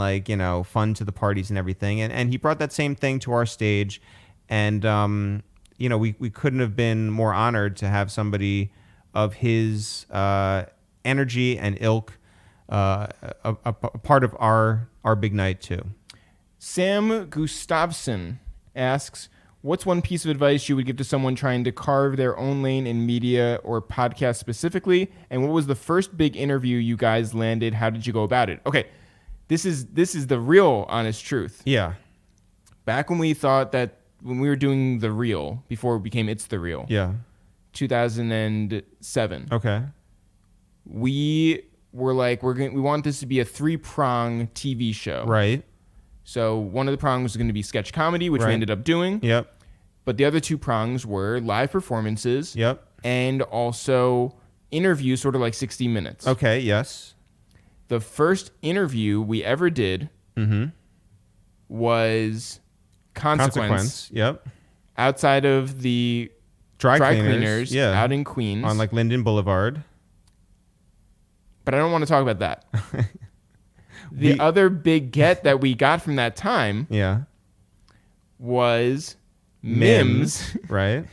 fun to the parties and everything. And he brought that same thing to our stage. And, we couldn't have been more honored to have somebody of his energy and ilk a part of our big night too. Sam Gustafsson asks, what's one piece of advice you would give to someone trying to carve their own lane in media or podcast specifically? And what was the first big interview you guys landed? How did you go about it? Okay, This is the real honest truth. Yeah. Back when we thought that when we were doing The Real, before it became It's The Real, Yeah. 2007, Okay. we were like, we want this to be a 3-prong TV show. Right. So one of the prongs was going to be sketch comedy, which we Right. ended up doing. Yep. But the other 2 prongs were live performances. Yep. And also interviews, sort of like 60 Minutes. Okay. Yes. The first interview we ever did was Consequence. Yep. Outside of the Dry cleaners Yeah. out in Queens. On like Linden Boulevard. But I don't want to talk about that. The other big get that we got from that time Yeah. was Mims, Right.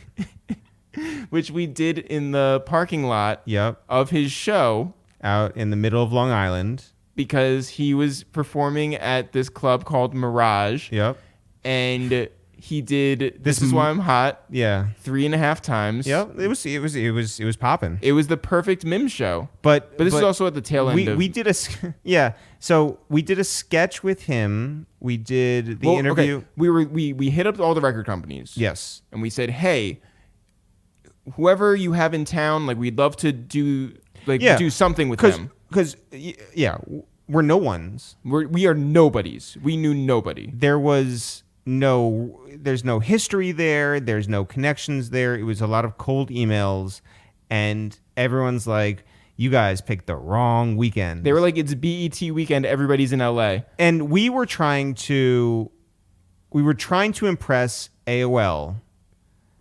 which we did in the parking lot Yep. of his show Out in the middle of Long Island. because he was performing at this club called Mirage. Yep. And he did This Is Why I'm Hot Yeah. 3.5 times. Yep. It was popping. It was the perfect Mims show. But this is also at the tail end of... we did yeah. So we did a sketch with him. We did the interview. Okay. We hit up all the record companies. Yes. And we said, hey, whoever you have in town, like we'd love to do something with them. Because we're no ones. We are nobodies. We knew nobody. There's no history there. There's no connections there. It was a lot of cold emails, and everyone's like, you guys picked the wrong weekend. They were like, it's BET weekend. Everybody's in LA. And we were trying to impress AOL,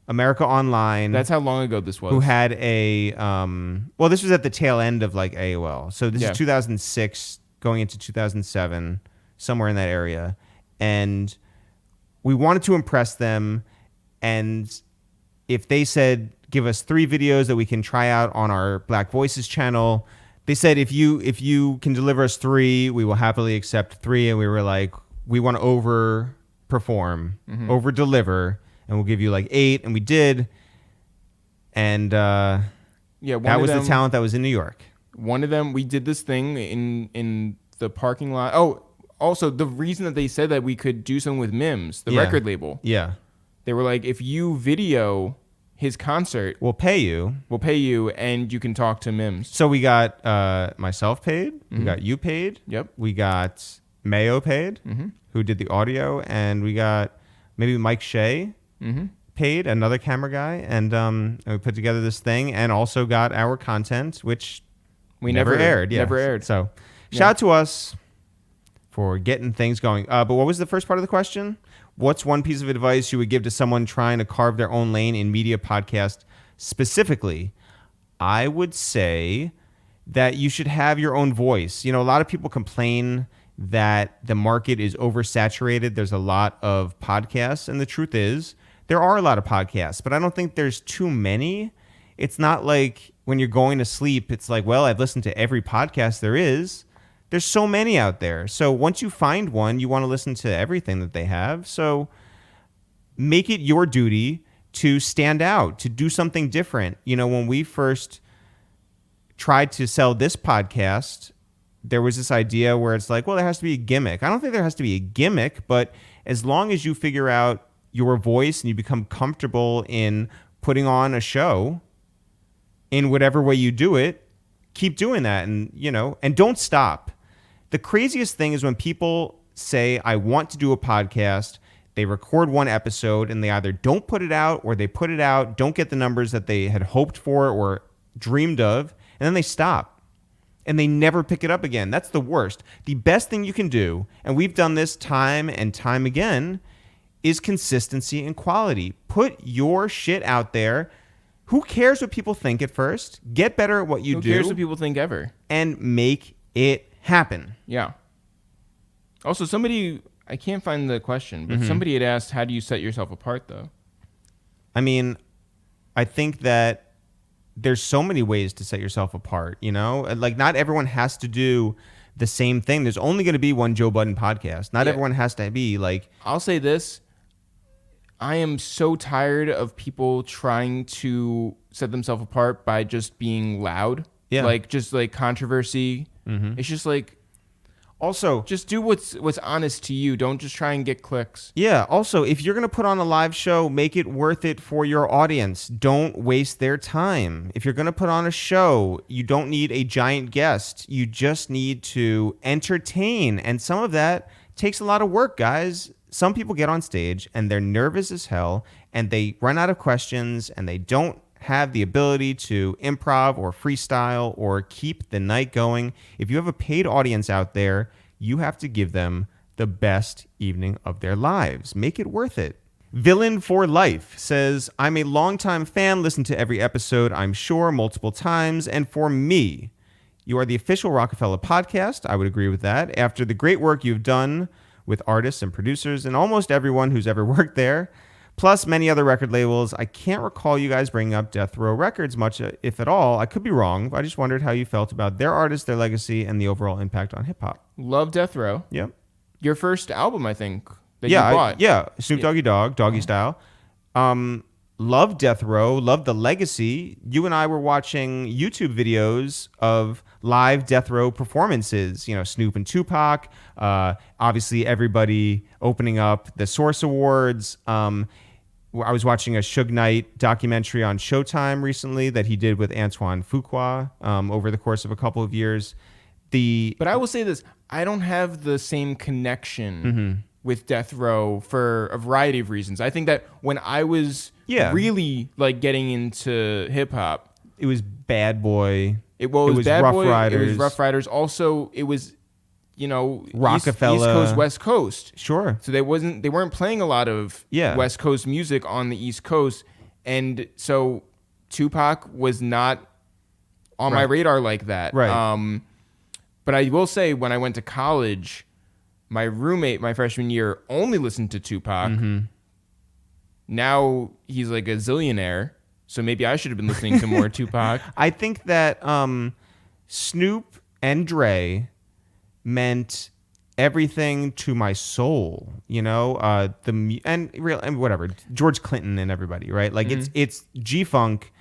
America Online. That's how long ago this was. Who had this was at the tail end of like AOL. So this is 2006 going into 2007, somewhere in that area. And we wanted to impress them. And if they said, give us 3 videos that we can try out on our Black Voices channel, they said, if you can deliver us 3, we will happily accept 3. And we were like, we want to over-perform, over-deliver, and we'll give you like 8. And we did. And that was the talent that was in New York. One of them, we did this thing in the parking lot. Oh, also, the reason that they said that we could do something with Mims, the record label. Yeah. They were like, if you video his concert, we'll pay you, and you can talk to Mims. So we got myself paid. We got you paid. Yep. We got Mayo paid, who did the audio, and we got maybe Mike Shea paid, another camera guy, and we put together this thing, and also got our content, which we never aired. Yeah. Never aired. So shout out to us for getting things going. But what was the first part of the question? What's one piece of advice you would give to someone trying to carve their own lane in media podcast specifically? I would say that you should have your own voice. You know, a lot of people complain that the market is oversaturated. There's a lot of podcasts, and the truth is there are a lot of podcasts, but I don't think there's too many. It's not like when you're going to sleep, it's like, well, I've listened to every podcast there is. There's so many out there. So once you find one, you want to listen to everything that they have. So make it your duty to stand out, to do something different. You know, when we first tried to sell this podcast, there was this idea where it's like, well, there has to be a gimmick. I don't think there has to be a gimmick, but as long as you figure out your voice and you become comfortable in putting on a show in whatever way you do it, keep doing that. And, you know, and don't stop. The craziest thing is when people say, I want to do a podcast, they record one episode and they either don't put it out or they put it out, don't get the numbers that they had hoped for or dreamed of, and then they stop and they never pick it up again. That's the worst. The best thing you can do, and we've done this time and time again, is consistency and quality. Put your shit out there. Who cares what people think at first? Get better at what you do. Who cares what people think ever? And make it happen. Yeah. Also, somebody, I can't find the question, but somebody had asked, how do you set yourself apart, though? I mean, I think that there's so many ways to set yourself apart, you know? Like, not everyone has to do the same thing. There's only going to be one Joe Budden podcast. Not everyone has to be like... I'll say this. I am so tired of people trying to set themselves apart by just being loud. Yeah. Like, just like controversy. It's just like... Also, Just do what's honest to you. Don't just try and get clicks. yeah. Also, if you're going to put on a live show, make it worth it for your audience. Don't waste their time. If you're going to put on a show, you don't need a giant guest. You just need to entertain. And some of that takes a lot of work, guys. Some people get on stage and they're nervous as hell and they run out of questions and they don't have the ability to improv or freestyle or keep the night going. If you have a paid audience out there, you have to give them the best evening of their lives. Make it worth it. Villain for Life says, I'm a longtime fan, listen to every episode, I'm sure, multiple times. And for me, you are the official Rockefeller podcast. I would agree with that. After the great work you've done with artists and producers and almost everyone who's ever worked there, plus many other record labels, I can't recall you guys bringing up Death Row Records much, if at all. I could be wrong, but I just wondered how you felt about their artists, their legacy, and the overall impact on hip-hop. Love Death Row. Yep. Your first album, I think, that you bought. Snoop Doggy Dogg, Doggy Style. Love Death Row, love the legacy. You and I were watching YouTube videos of live Death Row performances, Snoop and Tupac, obviously everybody opening up the Source Awards. I was watching a Suge Knight documentary on Showtime recently that he did with Antoine Fuqua over the course of a couple of years. But I will say this, I don't have the same connection with Death Row for a variety of reasons. I think that when I was really like getting into hip hop, it was Bad Boy. It was Bad Rough Boy, Riders. It was Rough Riders. Also, it was Rockefeller. East Coast, West Coast. Sure. So they weren't playing a lot of West Coast music on the East Coast, and so Tupac was not on my radar like that. Right. But I will say, when I went to college, my roommate my freshman year only listened to Tupac. Now he's like a zillionaire, so maybe I should have been listening to more Tupac. I think that Snoop and Dre meant everything to my soul, and whatever, George Clinton and everybody, right? Like it's G-Funk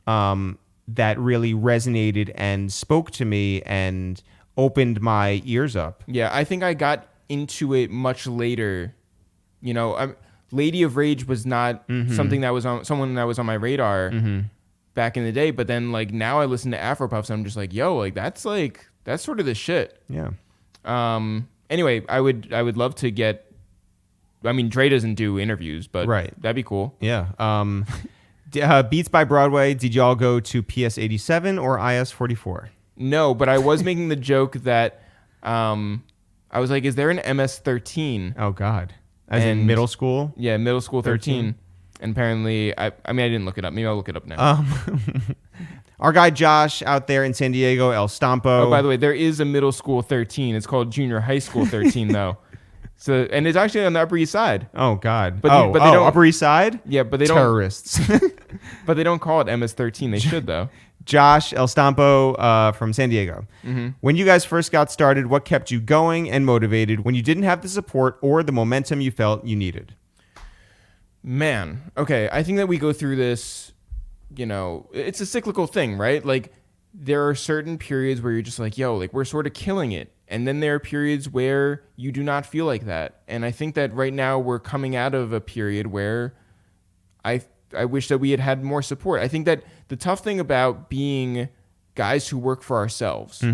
that really resonated and spoke to me and opened my ears up. Yeah, I think I got into it much later. Lady of Rage was not something that was someone that was on my radar back in the day, but then like now I listen to Afropuffs and I'm just like, yo, like that's sort of the shit. Yeah. Anyway, I would love to get. I mean, Dre doesn't do interviews, but that'd be cool. Yeah. Beats by Broadway. Did y'all go to PS 87 or IS 44? No, but I was making the joke that I was like, is there an MS 13? Oh God. As in middle school? Yeah, middle school 13. And apparently, I didn't look it up. Maybe I'll look it up now. Our guy Josh out there in San Diego, El Stampo. Oh, by the way, there is a middle school 13. It's called junior high school 13, though. So, and it's actually on the Upper East Side. Oh God. But they don't, Upper East Side? Yeah, but they don't. Terrorists. But they don't call it MS-13. They should, though. Josh El Stampo from San Diego. When you guys first got started, what kept you going and motivated when you didn't have the support or the momentum you felt you needed? Man, okay. I think that we go through this, it's a cyclical thing, right? Like there are certain periods where you're just like, yo, like we're sort of killing it. And then there are periods where you do not feel like that. And I think that right now we're coming out of a period where I wish that we had more support. I think that the tough thing about being guys who work for ourselves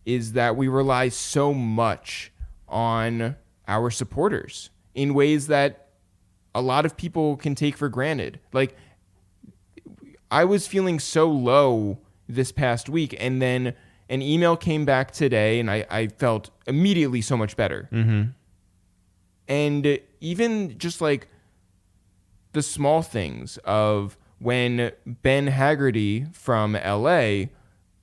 is that we rely so much on our supporters in ways that a lot of people can take for granted. Like I was feeling so low this past week, and then an email came back today, and I felt immediately so much better. And even just like the small things of when Ben Haggerty from LA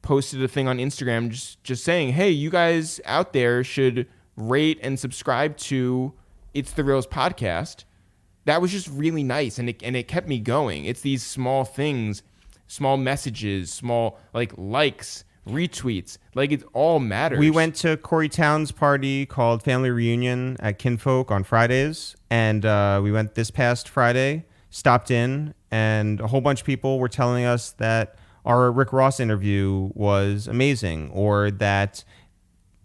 posted a thing on Instagram just saying, hey, you guys out there should rate and subscribe to It's the Real's podcast. That was just really nice, and it kept me going. It's these small things, small messages, small likes, retweets, like it all matters. We went to Corey Town's party called Family Reunion at Kinfolk on Fridays, and we went this past Friday, stopped in, and a whole bunch of people were telling us that our Rick Ross interview was amazing, or that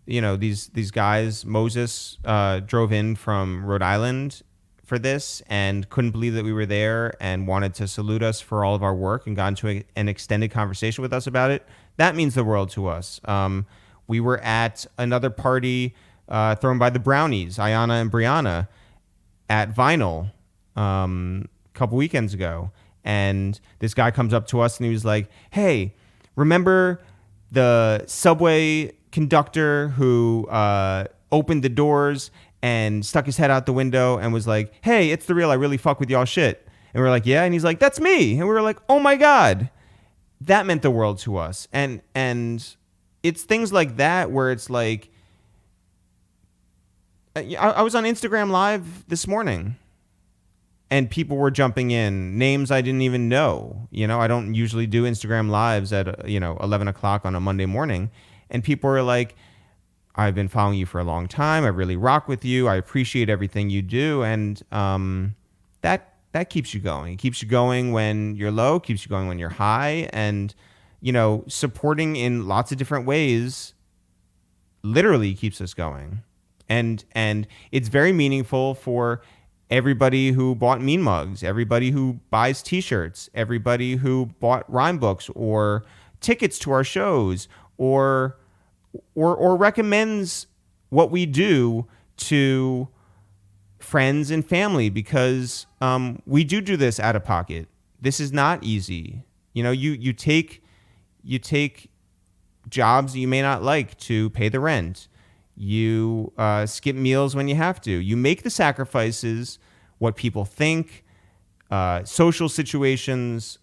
these guys, Moses, drove in from Rhode Island for this and couldn't believe that we were there and wanted to salute us for all of our work and got into an extended conversation with us about it. That means the world to us. We were at another party thrown by the Brownies, Ayana and Brianna, at Vinyl a couple weekends ago. And this guy comes up to us and he was like, hey, remember the subway conductor who opened the doors and stuck his head out the window and was like, hey, it's the real. I really fuck with y'all shit. And we were like, yeah. And he's like, that's me. And we were like, oh my God. That meant the world to us. And it's things like that where it's like, I was on Instagram Live this morning and people were jumping in, names I didn't even know. I don't usually do Instagram Lives at 11 o'clock on a Monday morning. And people were like, I've been following you for a long time. I really rock with you. I appreciate everything you do. And that keeps you going. It keeps you going when you're low, keeps you going when you're high. And, supporting in lots of different ways literally keeps us going. And it's very meaningful for everybody who bought Mean Mugs, everybody who buys T-shirts, everybody who bought rhyme books or tickets to our shows or recommends what we do to friends and family, because we do this out of pocket. This is not easy. You take jobs you may not like to pay the rent. You skip meals when you have to. You make the sacrifices, what people think, social situations,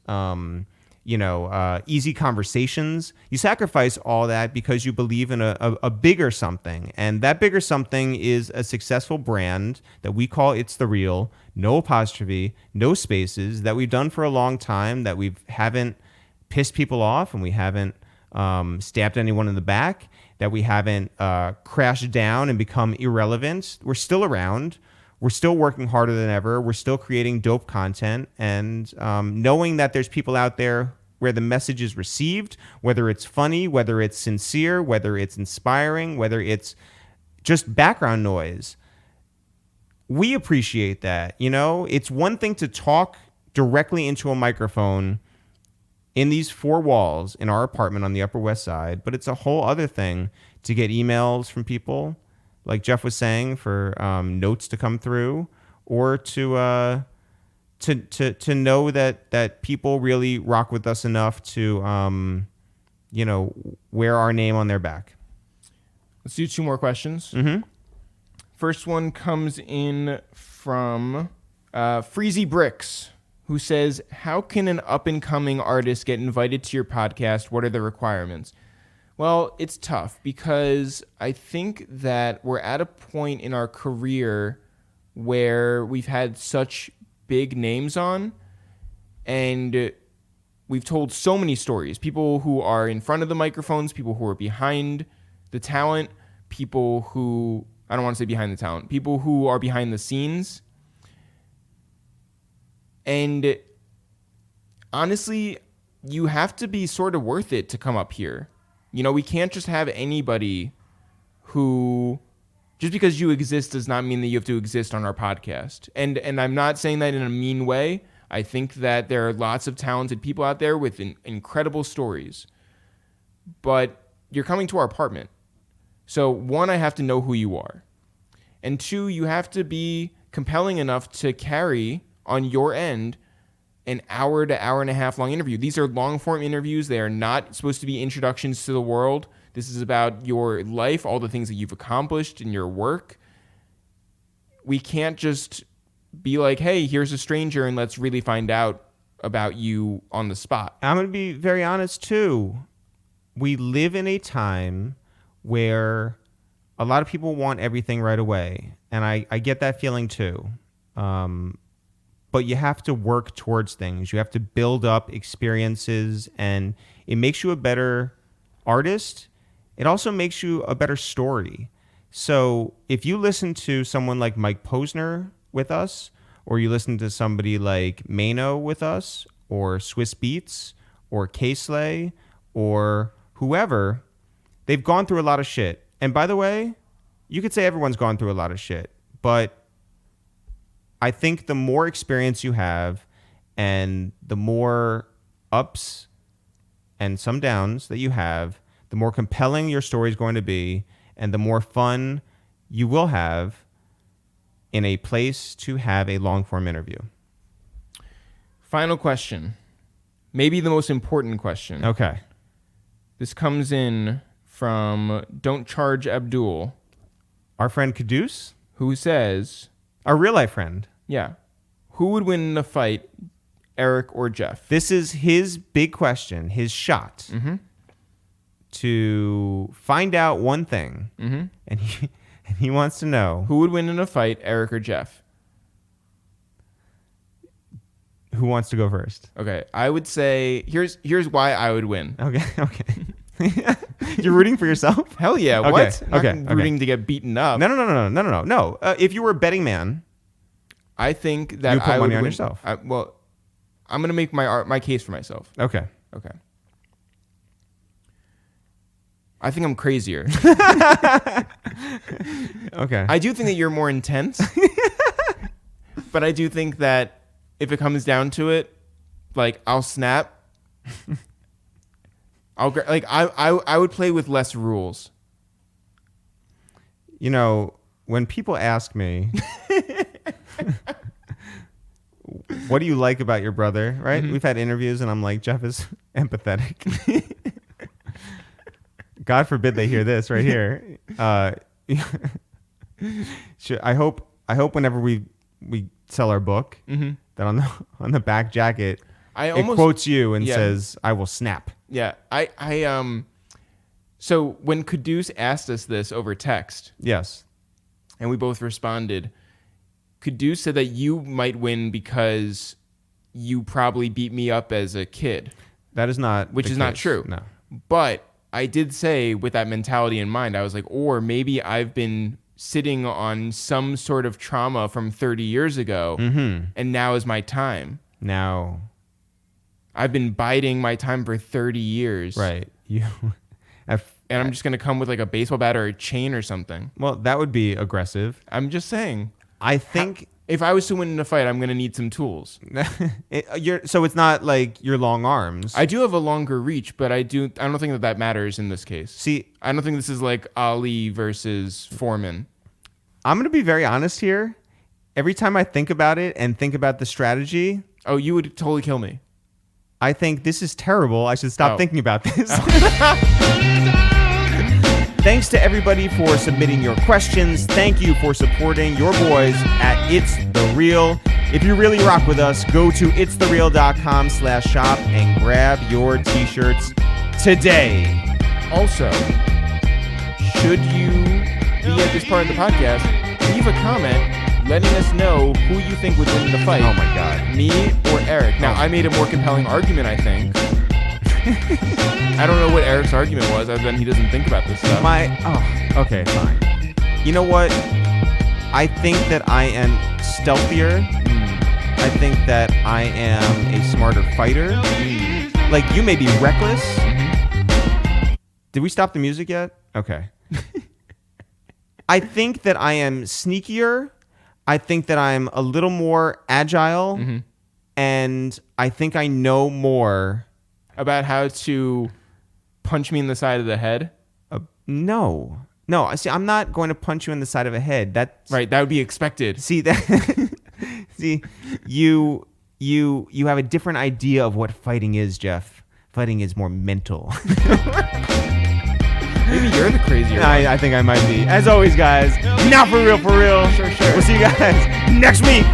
easy conversations. You sacrifice all that because you believe in a bigger something. And that bigger something is a successful brand that we call ItsTheReal, no apostrophe, no spaces, that we've done for a long time, that we haven't pissed people off and we haven't stabbed anyone in the back, that we haven't crashed down and become irrelevant. We're still around. We're still working harder than ever. We're still creating dope content. And knowing that there's people out there where the message is received, whether it's funny, whether it's sincere, whether it's inspiring, whether it's just background noise, we appreciate that. It's one thing to talk directly into a microphone in these four walls in our apartment on the Upper West Side, but it's a whole other thing to get emails from people, like Jeff was saying, for notes to come through, or to know that people really rock with us enough to wear our name on their back. Let's do two more questions. Mm-hmm. First one comes in from Freezy Bricks, who says, how can an up-and-coming artist get invited to your podcast? What are the requirements? Well, it's tough because I think that we're at a point in our career where we've had such big names on and we've told so many stories. People who are in front of the microphones, people who are behind the talent, people who, I don't want to say behind the talent, people who are behind the scenes. And honestly, you have to be sort of worth it to come up here. We can't just have anybody who, just because you exist does not mean that you have to exist on our podcast. And I'm not saying that in a mean way. I think that there are lots of talented people out there with incredible stories. But you're coming to our apartment. So one, I have to know who you are. And two, you have to be compelling enough to carry on your end an hour to hour and a half long interview. These are long form interviews. They are not supposed to be introductions to the world. This is about your life, all the things that you've accomplished in your work. We can't just be like, hey, here's a stranger and let's really find out about you on the spot. I'm going to be very honest too. We live in a time where a lot of people want everything right away. And I get that feeling too. But you have to work towards things. You have to build up experiences, and it makes you a better artist. It also makes you a better story. So if you listen to someone like Mike Posner with us, or you listen to somebody like Mano with us, or Swiss Beats, or K-Slay, or whoever, they've gone through a lot of shit. And by the way, you could say everyone's gone through a lot of shit, but I think the more experience you have and the more ups and some downs that you have, the more compelling your story is going to be and the more fun you will have in a place to have a long-form interview. Final question. Maybe the most important question. Okay. This comes in from Don't Charge Abdul, Our friend Caduce, who says, our real-life friend. yeah, who would win in a fight, Eric or Jeff? This is his big question, his shot to find out one thing. And he wants to know Who would win in a fight, Eric or Jeff? who wants to go first. Okay, I would say here's why I would win. Okay. You're rooting for yourself? Hell yeah! Okay, What? okay, Not rooting to get beaten up. No. If you were a betting man, I think that you put I would money on win. yourself. Well, I'm gonna make my case for myself. Okay. Okay. I think I'm crazier. Okay. I do think that you're more intense, but I do think that if it comes down to it, like I'll snap. I would play with less rules. You know, when people ask me, what do you like about your brother, right? We've had interviews and I'm like, Jeff is empathetic. God forbid they hear this right here. I hope whenever we sell our book that on the back jacket it quotes you and says, "I will snap." Yeah, So when Caduce asked us this over text, yes, and we both responded, Caduce said that you might win because you probably beat me up as a kid. That is not, which is not true. No, but I did say with that mentality in mind, I was like, or maybe I've been sitting on some sort of trauma from 30 years ago, and now is my time. Now, I've been biding my time for 30 years. Right. And I'm just going to come with like a baseball bat or a chain or something. Well, that would be aggressive. I'm just saying. I think if I was to win in a fight, I'm going to need some tools. So it's not like your long arms. I do have a longer reach, but I don't think that matters in this case. See, I don't think this is like Ali versus Foreman. I'm going to be very honest here. Every time I think about it and think about the strategy. Oh, you would totally kill me. I think this is terrible. I should stop thinking about this. Thanks to everybody for submitting your questions. Thank you for supporting your boys at It's The Real. If you really rock with us, go to itsthereal.com/shop and grab your t-shirts today. Also, should you be at this part of the podcast, leave a comment letting us know who you think would win the fight. Oh my God. Me or Eric. Now, I made a more compelling argument, I think. I don't know what Eric's argument was, other than he doesn't think about this stuff. Okay, fine. You know what? I think that I am stealthier. I think that I am a smarter fighter. Like, you may be reckless. Did we stop the music yet? Okay. I think that I am sneakier. I think that I'm a little more agile. And I think I know more about how to punch me in the side of the head. No. See, I'm not going to punch you in the side of the head. That's right. That would be expected. See that? See, you have a different idea of what fighting is, Jeff. Fighting is more mental. Maybe you're the crazier one. I think I might be. As always, guys, now for real. Sure. We'll see you guys next week.